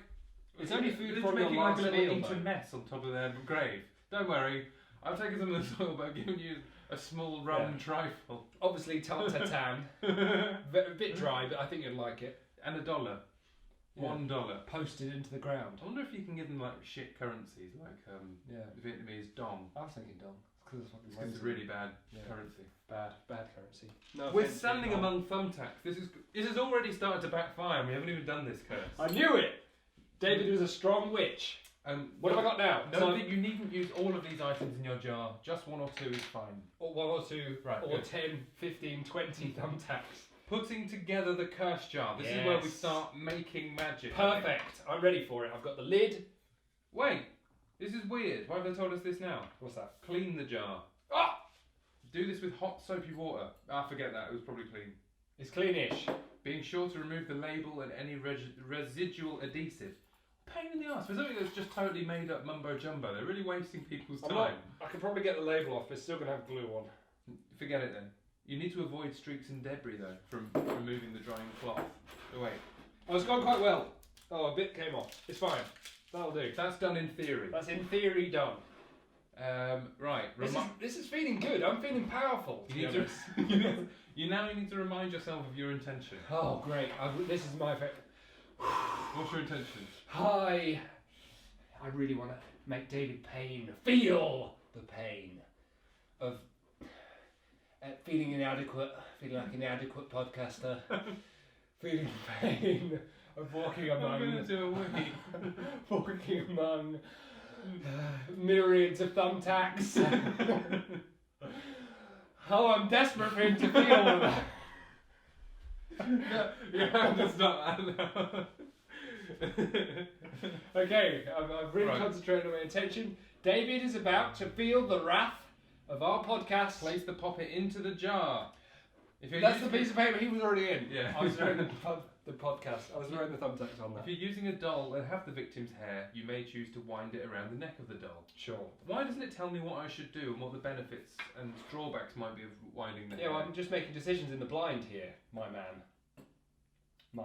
it's only food from making your last like a meal. little mess on top of their grave. Don't worry, I've taken some of the soil, but I've given you a small rum trifle. Obviously, tartatan. A bit dry, but I think you'd like it. And $1. $1. Posted into the ground. I wonder if you can give them like shit currencies, like Vietnamese dong. I was thinking dong. Because it's a really bad currency. Bad currency. No, we're standing among thumbtacks. This has already started to backfire, and we haven't even done this curse. I knew it! David was a strong witch. What have I got now? No, you needn't use all of these items in your jar. Just 1 or 2 is fine. Or 1 or 2, right, or good. 10, 15, 20 thumbtacks. Putting together the curse jar. This is where we start making magic. Perfect. I'm ready for it. I've got the lid. Wait, this is weird. Why have they told us this now? What's that? Clean the jar. Ah! Do this with hot soapy water. Forget that. It was probably clean. It's cleanish. Being sure to remove the label and any residual adhesive. Pain in the arse. For something that's just totally made up mumbo jumbo. They're really wasting people's time. I could probably get the label off, but it's still going to have glue on. Forget it then. You need to avoid streaks and debris though from removing the drying cloth. Oh wait. Oh, it's gone quite well. Oh, a bit came off. It's fine. That'll do. That's done in theory. That's in theory done. Right. This is feeling good. I'm feeling powerful. You now need to remind yourself of your intention. Oh, great. This is my favorite. What's your intention? I really want to make David Payne feel the pain of feeling inadequate, feeling like an inadequate podcaster, feeling the pain of walking among myriads of thumbtacks. How I'm desperate for him to feel that. No, you have to stop that now. Okay, I've really concentrated on my intention. David is about to feel the wrath of our podcast. Place the poppet into the jar. That's the piece of paper he was already in. Yeah. I was doing the podcast. I was wearing the thumbtacks on that. If you're using a doll and have the victim's hair, you may choose to wind it around the neck of the doll. Sure. Why doesn't it tell me what I should do and what the benefits and drawbacks might be of winding the hair? Yeah, well, I'm just making decisions in the blind here, my man.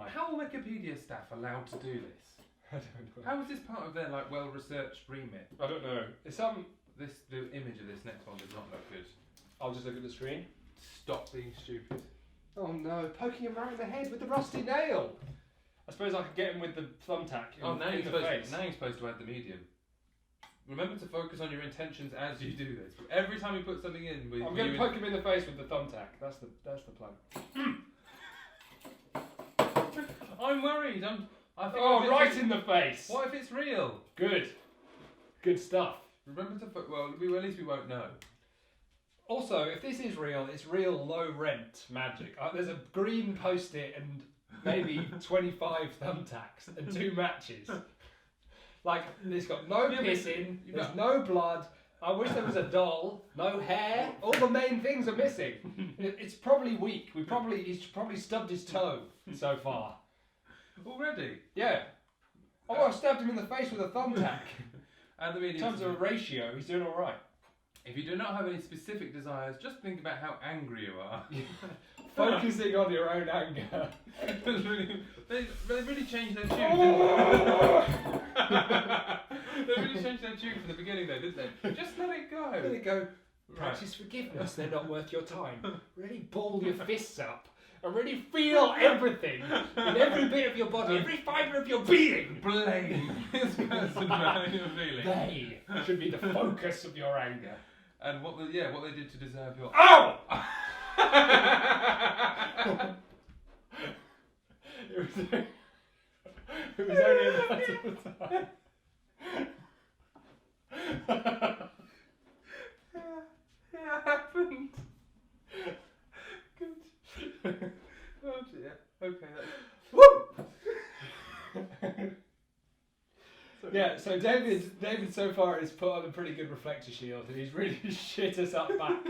How are Wikipedia staff allowed to do this? I don't know. How is this part of their well-researched remit? I don't know. It's The image of this next one does not look good. I'll just look at the screen. Stop being stupid. Oh no, poking him right in the head with the rusty nail. I suppose I could get him with the thumbtack in Now the you're face. supposed to add the medium. Remember to focus on your intentions as you do this. Every time you put something in, I'm going to poke him in the face with the thumbtack. That's the plan. I'm worried. I think. Right in the face. What if it's real? Good stuff. Remember to at least we won't know. Also, if this is real, it's real low rent magic. There's a green post-it and maybe 25 thumbtacks and 2 matches. Like, it's got no pissing, there's no blood. I wish there was a doll, no hair. All the main things are missing. It's probably weak. He's probably stubbed his toe so far. Already? Yeah. I stabbed him in the face with a thumbtack. And the in terms of a ratio, he's doing all right. If you do not have any specific desires, just think about how angry you are. Focusing on your own anger. They really changed their tune. They really changed their tune from the beginning, though, didn't they? Just let it go. Let it go. Practice forgiveness. They're not worth your time. Really ball your fists up and really feel everything in every bit of your body, every fibre of your being. Blame this person for how you're feeling. They should be the focus of your anger. And what they did to deserve your. Ow! It was only a matter of time. It happened. Good. Oh dear. Okay. Woo! Yeah, so David so far has put on a pretty good reflector shield and he's really shit us up back.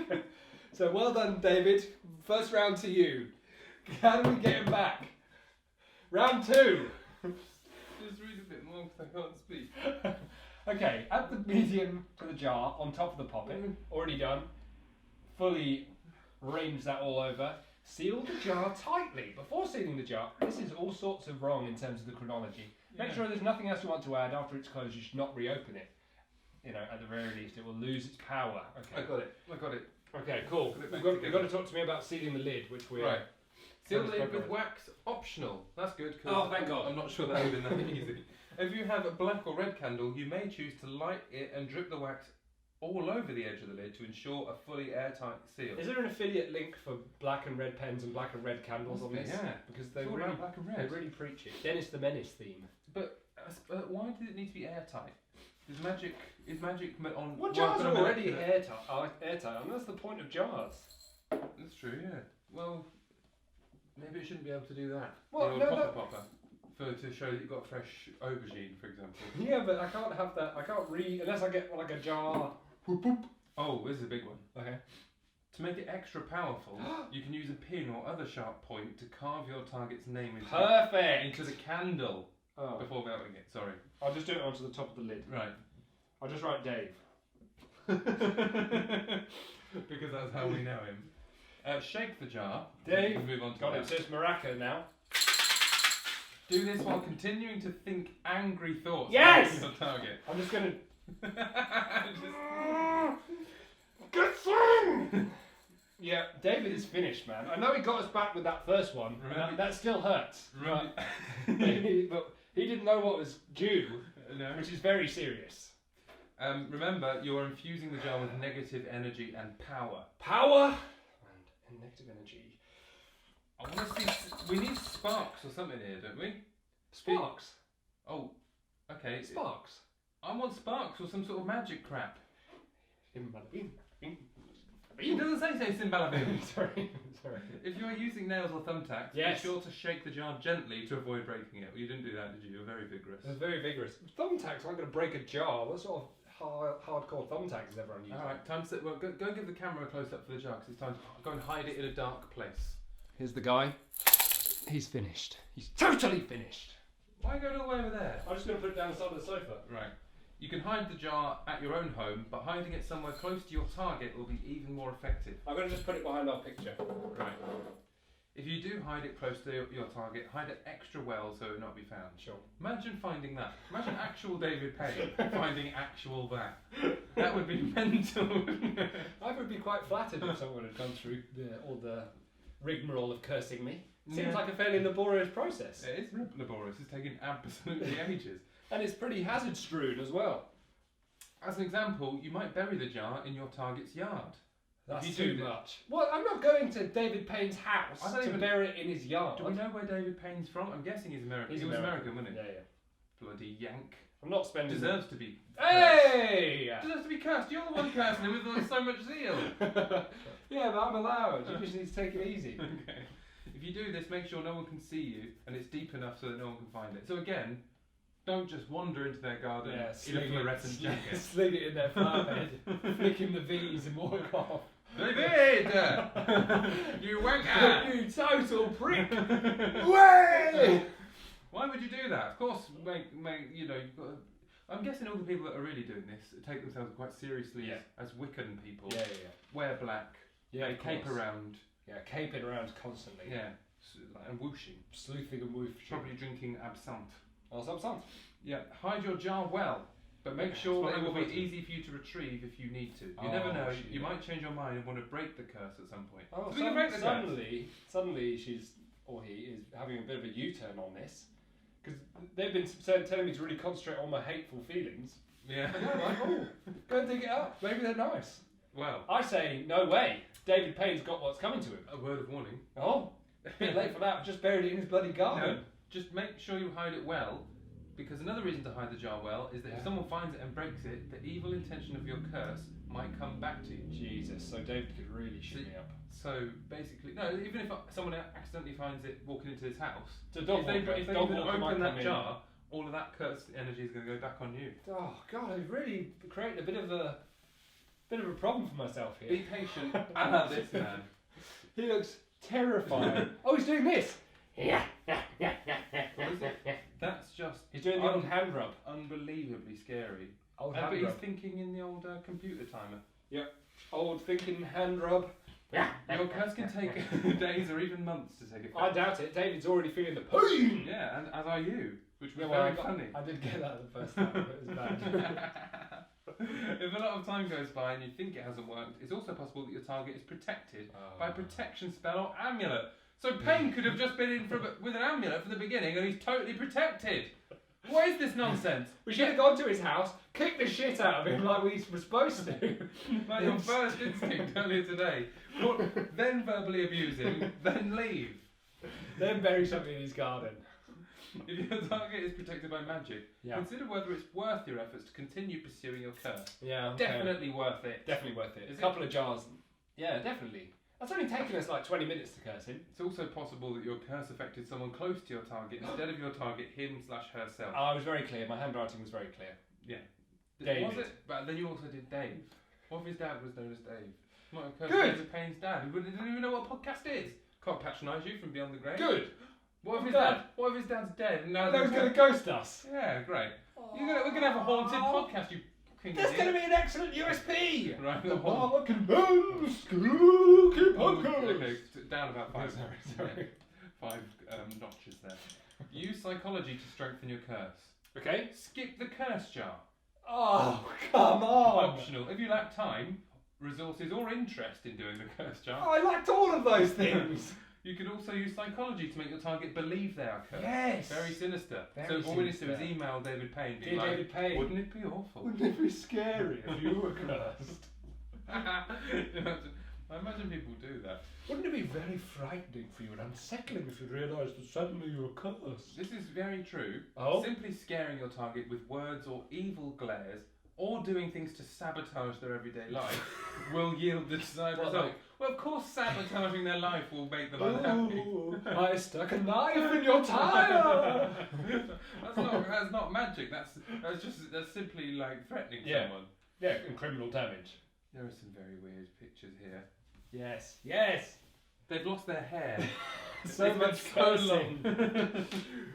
So well done, David. First round to you. How do we get him back? Round 2. Just read a bit more because I can't speak. Okay, add the medium to the jar on top of the poppet. Already done. Fully arrange that all over. Seal the jar tightly. Before sealing the jar, this is all sorts of wrong in terms of the chronology. Make sure there's nothing else you want to add. After it's closed, you should not reopen it. At the very least, it will lose its power. Okay. I got it. Okay, cool. You've got to talk to me about sealing the lid, which we're... Right. Seal the lid with wax, optional. That's good. Oh, thank God. I'm not sure that would have been that easy. If you have a black or red candle, you may choose to light it and drip the wax all over the edge of the lid to ensure a fully airtight seal. Is there an affiliate link for black and red pens and black and red candles on this? Yeah. Because they It's all really, about black and red. they really preach it. Dennis the Menace theme. But why did it need to be airtight? Is magic on? Well, jars on are a already molecular- airtight, and that's the point of jars. That's true. Yeah. Well, maybe it shouldn't be able to do that. Well, The old no, popper to show that you've got fresh aubergine, for example. Yeah, but I can't have that. I can't read unless I get like a jar. Whoop, whoop. Oh, this is a big one. Okay. To make it extra powerful, you can use a pin or other sharp point to carve your target's name Perfect. into the candle before melting it. Sorry. I'll just do it onto the top of the lid. Right. I'll just write Dave. Because that's how we know him. Shake the jar. Dave. We'll move on to Got that. it. So it's Maraca now. Do this while continuing to think angry thoughts Yes! about your target. I'm just gonna. Just- Good thing! Yeah, David is finished, man. I know he got us back with that first one, Right. that still hurts. Right. But He didn't know what was due, No. which is very serious. Remember, you're infusing the jar with negative energy and power. Power and negative energy. I want to see. We need sparks or something here, don't we? Sparks. Oh, okay. Sparks. I want sparks or some sort of magic crap. It It doesn't say Simbalabim. Sorry. If you are using nails or thumbtacks, Yes. be sure to shake the jar gently to avoid breaking it. Well, you didn't do that, did you? You're very vigorous. It's very vigorous. Thumbtacks aren't going to break a jar. What sort of hardcore thumbtacks is everyone using? Alright, time to well, go and give the camera a close up for the jar because it's time to go and hide it in a dark place. Here's the guy. He's finished. He's totally finished. Why go all the way over there? I'm just going to put it down the side of the sofa. Right. You can hide the jar at your own home, but hiding it somewhere close to your target will be even more effective. I'm going to just put it behind our picture. Right. If you do hide it close to your target, hide it extra well so it will not be found. Sure. Imagine finding that. Imagine actual David Payne finding actual that. That would be mental. I would be quite flattered if someone had gone through all the rigmarole of cursing me. Seems like a fairly laborious process. It is laborious. It's taken absolutely ages. And it's pretty hazard strewn as well. As an example, you might bury the jar in your target's yard. That's If you too do much. Well, I'm not going to David Payne's house I don't to even- bury it in his yard. Do we know where David Payne's from? I'm guessing he's American. He's He was American. American, wasn't he? Yeah. Bloody Yank. I'm not spending... Deserves to be. Hey! Deserves to be cursed. You're the one cursing him with so much zeal. Yeah, but I'm allowed. You just need to take it easy. Okay. If you do this, make sure no one can see you and it's deep enough so that no one can find it. So again, don't just wander into their garden in a fluorescent jacket. Sling it in their flower bed, flicking the V's and walk off. David! You wanker! You total prick! Way! Why would you do that? Of course, you know, you've got. I'm guessing all the people that are really doing this take themselves quite seriously as Wiccan people. Yeah. Wear black. Yeah, they of cape course. around. Yeah, caping around constantly. Yeah, and whooshing. Sleuthing and whooshing. Probably drinking absinthe. Oh, some. Yeah, hide your jar well, but make Yeah, sure it's that it will what be I'm easy for you to retrieve if you need to. You Oh, never know. shit. You might change your mind and want to break the curse at some point. Oh, So we can break the curse. suddenly she's, or he is having a bit of a U-turn on this. Because they've been telling me to really concentrate on my hateful feelings. Yeah. And I'm like, oh, go and dig it up. Maybe they're nice. Well, I say, no way. David Payne's got what's coming to him. a word of warning. Oh, a bit late for that. I've just buried it in his bloody garden. No, just make sure you hide it well, because another reason to hide the jar well is that if someone finds it and breaks it, the evil intention of your curse might come back to you. Jesus, so David could really shoot me up. So basically, no, even if someone accidentally finds it walking into his house, So dog if they dog even walker might open come that in. jar, all of that cursed energy is going to go back on you. Oh God, I've really created a bit of a problem for myself here. Be patient. This man. He looks terrifying. Oh, he's doing this. What is it? That's just. He's doing the old hand rub. Unbelievably scary. Old But hand he's rub. thinking in the old computer timer. Old thinking hand rub. Your curse can take days or even months to take effect. I doubt it. David's already feeling the pain. Yeah, and as are you, which was Yeah, well, very funny. I did get that the first time, but it was bad. If a lot of time goes by and you think it hasn't worked, it's also possible that your target is protected by a protection spell or amulet. So Payne could have just been in with an amulet from the beginning and he's totally protected. What is this nonsense? We should have gone to his house, kicked the shit out of him like we were supposed to. Like your first instinct earlier today. Then verbally abuse him, then leave. Then bury something in his garden. If your target is protected by magic, consider whether it's worth your efforts to continue pursuing your curse. Yeah, okay. Definitely worth it. Definitely worth it. Is A couple of jars. Yeah, definitely. That's only taken us like 20 minutes to curse him. It's also possible that your curse affected someone close to your target instead of your target, him/herself. I was very clear. My handwriting was very clear. Yeah. David. Was it? But then you also did Dave. What if his dad was known as Dave? Might have cursed Good. David Payne's dad, who didn't even know what a podcast is. Can't patronise you from beyond the grave. Good. What if his Dad. dad? What if his dad's dead? And now That was going to ghost us. Yeah, great. We're gonna have a haunted podcast. You fucking That's idiot. going to be an excellent USP. Right. The Barbican Man Spooky Podcast. Okay, down about five. Sorry. 5 notches there. Use psychology to strengthen your curse. Okay. Skip the curse jar. Oh, come on. Optional. If you lack time, resources or interest in doing the curse jar, I liked all of those things. You can also use psychology to make your target believe they are cursed. Yes. Very sinister. Very so all we need to do sinister. is email David Payne. Dear David Payne. Wouldn't it be awful? Wouldn't it be scary if you were cursed? I imagine people do that. Wouldn't it be very frightening for you and unsettling if you realised that suddenly you were cursed? This is very true. Oh? Simply scaring your target with words or evil glares, or doing things to sabotage their everyday life, will yield the desired What, result. like- Well, of course, sabotaging their life will make them unhappy. Ooh, I stuck a knife in your tyre! That's not magic. That's simply like threatening Yeah. someone. Yeah, and criminal damage. There are some very weird pictures here. Yes, yes! They've lost their hair. So It's much been cursing.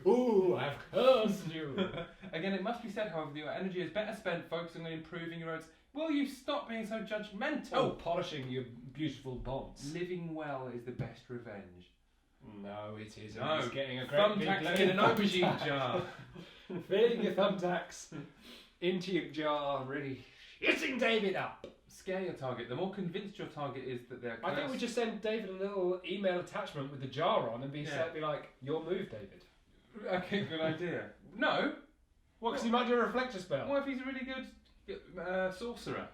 Ooh, I've cursed you. Again, it must be said, however, that your energy is better spent focusing on improving your own. Will you stop being so judgmental? Oh, polishing your beautiful bonds. Living well is the best revenge. No, it isn't. No. It's getting a great big Thumbtacks load in an of aubergine thumbtacks. jar. Filling your thumbtacks into your jar, really shitting David up. Scare your target. The more convinced your target is that they're I think we cursed- just send David a little email attachment with the jar on and be slightly like, your move, David. Okay, good idea. No. What, because he might do a reflector spell? What if he's a really good sorcerer?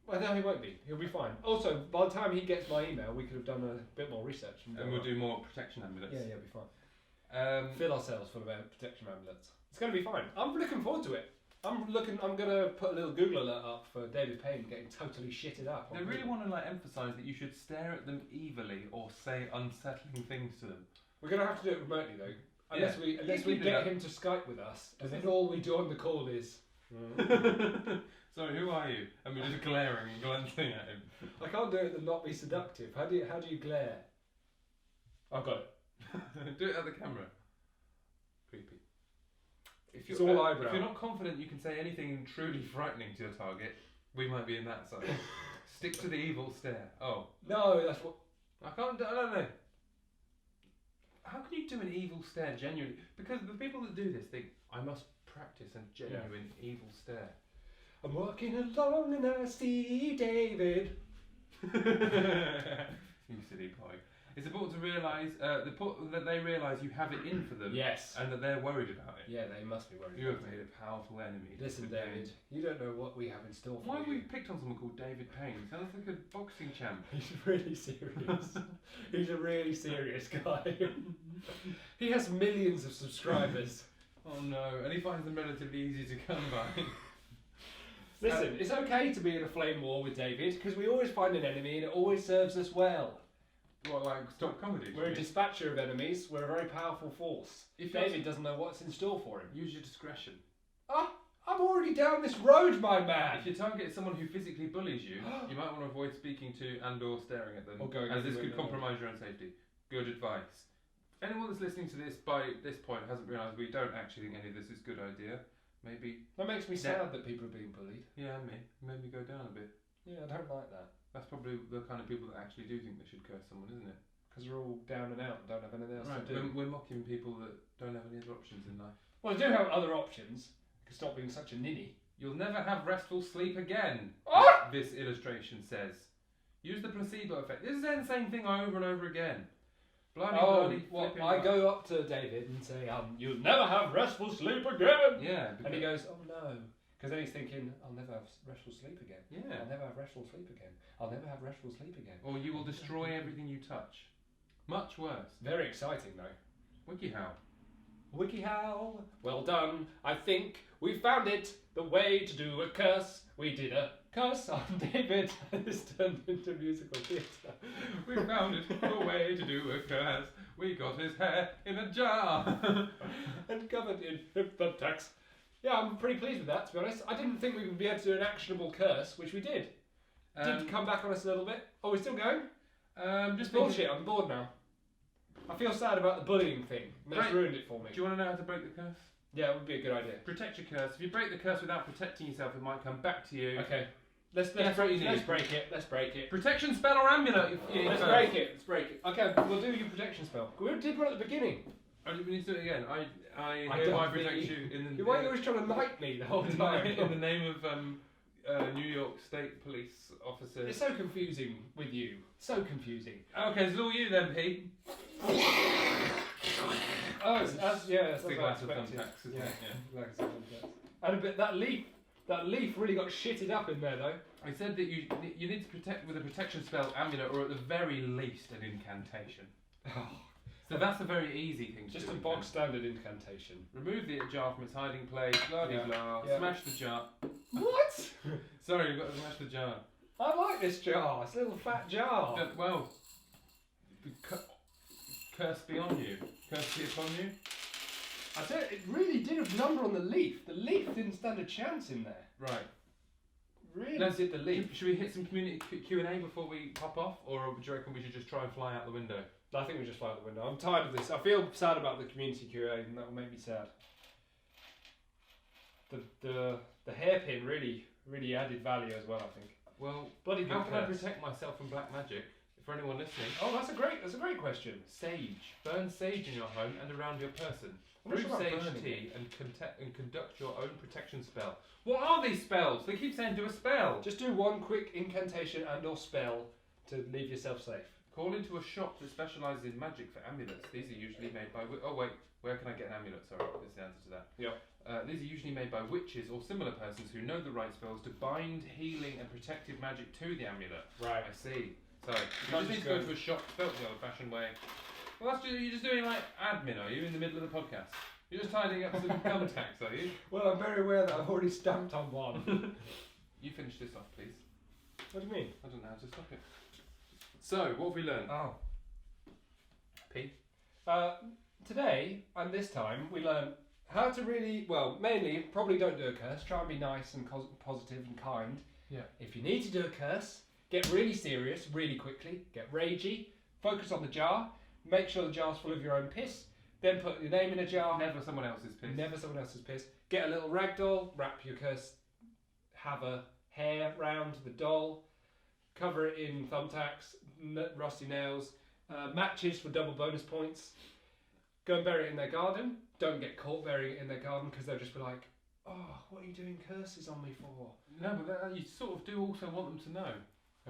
Well, no, he won't be. He'll be fine. Also, by the time he gets my email, we could have done a bit more research. And we'll do more protection amulets. Yeah, yeah, it'll be fine. Fill ourselves full of protection amulets. It's going to be fine. I'm looking forward to it. I'm going to put a little Google alert up for David Payne getting totally shitted up. They really want to like emphasise that you should stare at them evilly or say unsettling things to them. We're going to have to do it remotely though. Unless Yeah. we You can do get that. him to Skype with us, and then all we do on the call is. Sorry, who are you? And we're just glaring and glancing at him. I can't do it and not be seductive. How do you glare? I've got it. Do it at the camera. Creepy. If It's you're, all eyebrow. if you're not confident you can say anything truly frightening to your target, we might be in that side. Stick to the evil stare. Oh. No, that's what. I don't know. How can you do an evil stare genuinely? Because the people that do this think, I must practice a genuine evil stare. I'm walking along and I see David. You silly boy. It's important to realise that they realise you have it in for them. Yes. And that they're worried about it. Yeah, they must be worried. You have about made it. a powerful enemy. Listen, David, you don't know what we have in store for Why have we you. picked on someone called David Payne? He sounds like a boxing champ. He's really serious. He's a really serious guy. He has millions of subscribers. Oh no, and he finds them relatively easy to come by. Listen, it's okay to be in a flame war with David because we always find an enemy and it always serves us well. What, like stop comedy? We're a dispatcher of enemies. We're a very powerful force. If David doesn't know what's in store for him. Use your discretion. Ah, I'm already down this road, my man. If your target is someone who physically bullies you, you might want to avoid speaking to and/or staring at them, Or going as this everywhere could compromise your own safety. Good advice. Anyone that's listening to this by this point hasn't realised we don't actually think any of this is a good idea. Maybe. That makes me sad that people are being bullied. Yeah, made me go down a bit. Yeah, I don't like that. That's probably the kind of people that actually do think they should curse someone, isn't it? Because we're all down and out and don't have anything else Right, to do. we're mocking people that don't have any other options in life. Well, I do have other options. I can stop being such a ninny. You'll never have restful sleep again, Ah! this illustration says. Use the placebo effect. This is the same thing over and over again. Bloody, Well, flipping I right. go up to David and say, you'll never have restful sleep again. Yeah. And he goes, oh no. Because then he's thinking, I'll never have restful sleep again. Yeah. I'll never have restful sleep again. I'll never have restful sleep again. Or you will destroy everything you touch. Much worse. Very exciting though. WikiHow. WikiHow, well done. I think we found it. The way to do a curse. We did a curse on David. This turned into musical theatre. We found it, a way to do a curse. We got his hair in a jar. And covered in thumbtacks. Yeah, I'm pretty pleased with that, to be honest. I didn't think we would be able to do an actionable curse, which we did. Did come back on us a little bit. Oh, we're still going? Just Bullshit, I'm bored now. I feel sad about the bullying thing. That's Right. ruined it for me. Do you want to know how to break the curse? Yeah, it would be a good idea. Protect your curse. If you break the curse without protecting yourself, it might come back to you. Okay. Let's That's what you need. break it. Let's break it. Protection spell or amulet. Let's break it. Let's break it. Okay, we'll do your protection spell. We did one at the beginning. Oh, we need to do it again. I I hereby don't protect think- you in the Why are you always trying to knight me the whole time? in the name of New York State Police officers. It's so confusing with you. So confusing. Okay, it's all you then, Pete. Oh, it's Big glass of thumbtacks, isn't it? Yeah. And a bit that leaf really got shitted up in there though. I said that you need to protect with a protection spell, amulet, or at the very least an incantation. So that's a very easy thing to do. Just a bog standard incantation. Remove the jar from its hiding place, blah blah blah. Yeah. Smash the jar. What? Sorry, you've got to smash the jar. I like this jar. It's a little fat jar. Well, curse be on you. Curse be upon you. I tell you, it really did a number on the leaf. The leaf didn't stand a chance in there. Right. Really Let's did the leaf. Should we hit some community Q&A before we pop off, or do you reckon we should just try and fly out the window? I think we just fly out the window. I'm tired of this. I feel sad about the community QA, and that will make me sad. The hairpin really added value as well, I think. Well, bloody how good can I curse. protect myself from black magic? For anyone listening, Oh, that's a great question. sage. Burn sage in your home and around your person. I'm not Brew sure about sage burning tea and conduct your own protection spell. What are these spells? They keep saying do a spell. Just do one quick incantation and/or spell to leave yourself safe. Call into a shop that specialises in magic for amulets. These are usually made by... Oh wait, where can I get an amulet? Sorry, this is the answer to that. Yeah. These are usually made by witches or similar persons who know the right spells to bind healing and protective magic to the amulet. Right. I see. So, you can't just need just to go go- to a shop spelt the old-fashioned way. Well, you're just doing like admin, are you, in the middle of the podcast? You're just tidying up some thumbtacks, are you? Well, I'm very aware that I've already stamped on one. You finish this off, please. What do you mean? I don't know how to stop it. So, what have we learned? Oh. P? Today, and this time, we learn how to really, well, mainly, probably don't do a curse. Try and be nice and positive and kind. Yeah. If you need to do a curse, get really serious really quickly. Get ragey. Focus on the jar. Make sure the jar's full of your own piss. Then put your name in a jar. Never someone else's piss. Never someone else's piss. Get a little rag doll. Wrap your curse. Have a hair round the doll. Cover it in thumbtacks, rusty nails, matches for double bonus points. Go and bury it in their garden. Don't get caught burying it in their garden because they'll just be like, oh, what are you doing curses on me for? No, but you sort of do also want them to know.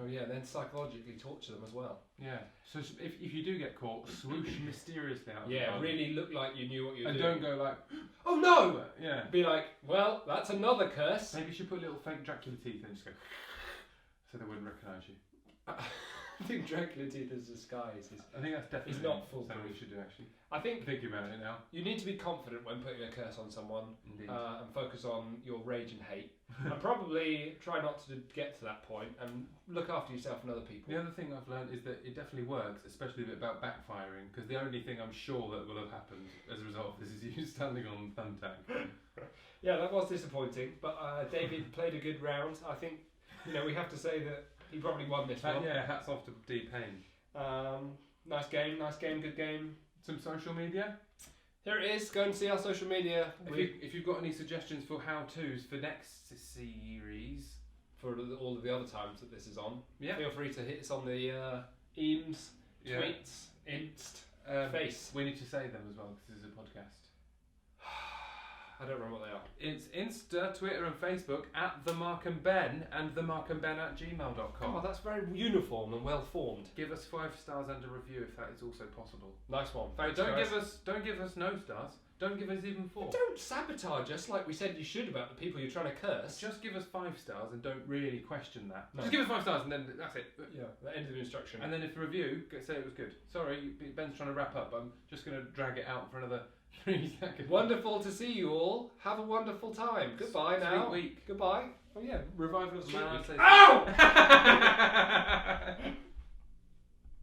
Oh yeah, then psychologically torture them as well. Yeah. So if you do get caught, swoosh mysteriously out of the Yeah, garden. really look like you knew what you were And doing. don't go like, oh no! yeah. Be like, well, that's another curse. Maybe you should put little fake Dracula teeth and just go, so they wouldn't recognise you. I think Dracula teeth is disguise. I think that's definitely It's not something foolproof. we should do actually. I think Thinking about it now. you need to be confident when putting a curse on someone. Indeed. And focus on your rage and hate. And probably try not to get to that point and look after yourself and other people. The other thing I've learned is that it definitely works, especially about backfiring, because the only thing I'm sure that will have happened as a result of this is you standing on thumbtack. Yeah, that was disappointing, but David played a good round. I think, we have to say that he probably won this one. Yeah, hats off to D Payne. Nice game, good game. Some social media. Here it is. Go and see our social media. If you've got any suggestions for how-tos for next series, For all of the other times that this is on, yeah, feel free to hit us on the eames, Yeah. tweets, inst, face. we need to say them as well because this is a podcast. I don't remember what they are. It's Insta, Twitter, and Facebook at the Mark and Ben and themarkandben@gmail.com. Oh, that's very uniform and well formed. Give us 5 stars and a review if that is also possible. Nice one. But Thanks, guys. don't give us no stars. Don't give us even 4. Don't sabotage us like we said you should about the people you're trying to curse. Just give us 5 stars and don't really question that. No. Just give us 5 stars and then that's it. Yeah, the end of the instruction. And then if a review, say it was good. Sorry, Ben's trying to wrap up. I'm just going to drag it out for another 3 seconds. Wonderful to see you all. Have a wonderful time. Goodbye now. Sweet week. Goodbye. Oh yeah, revival of Sweet Man, Week. say- Ow!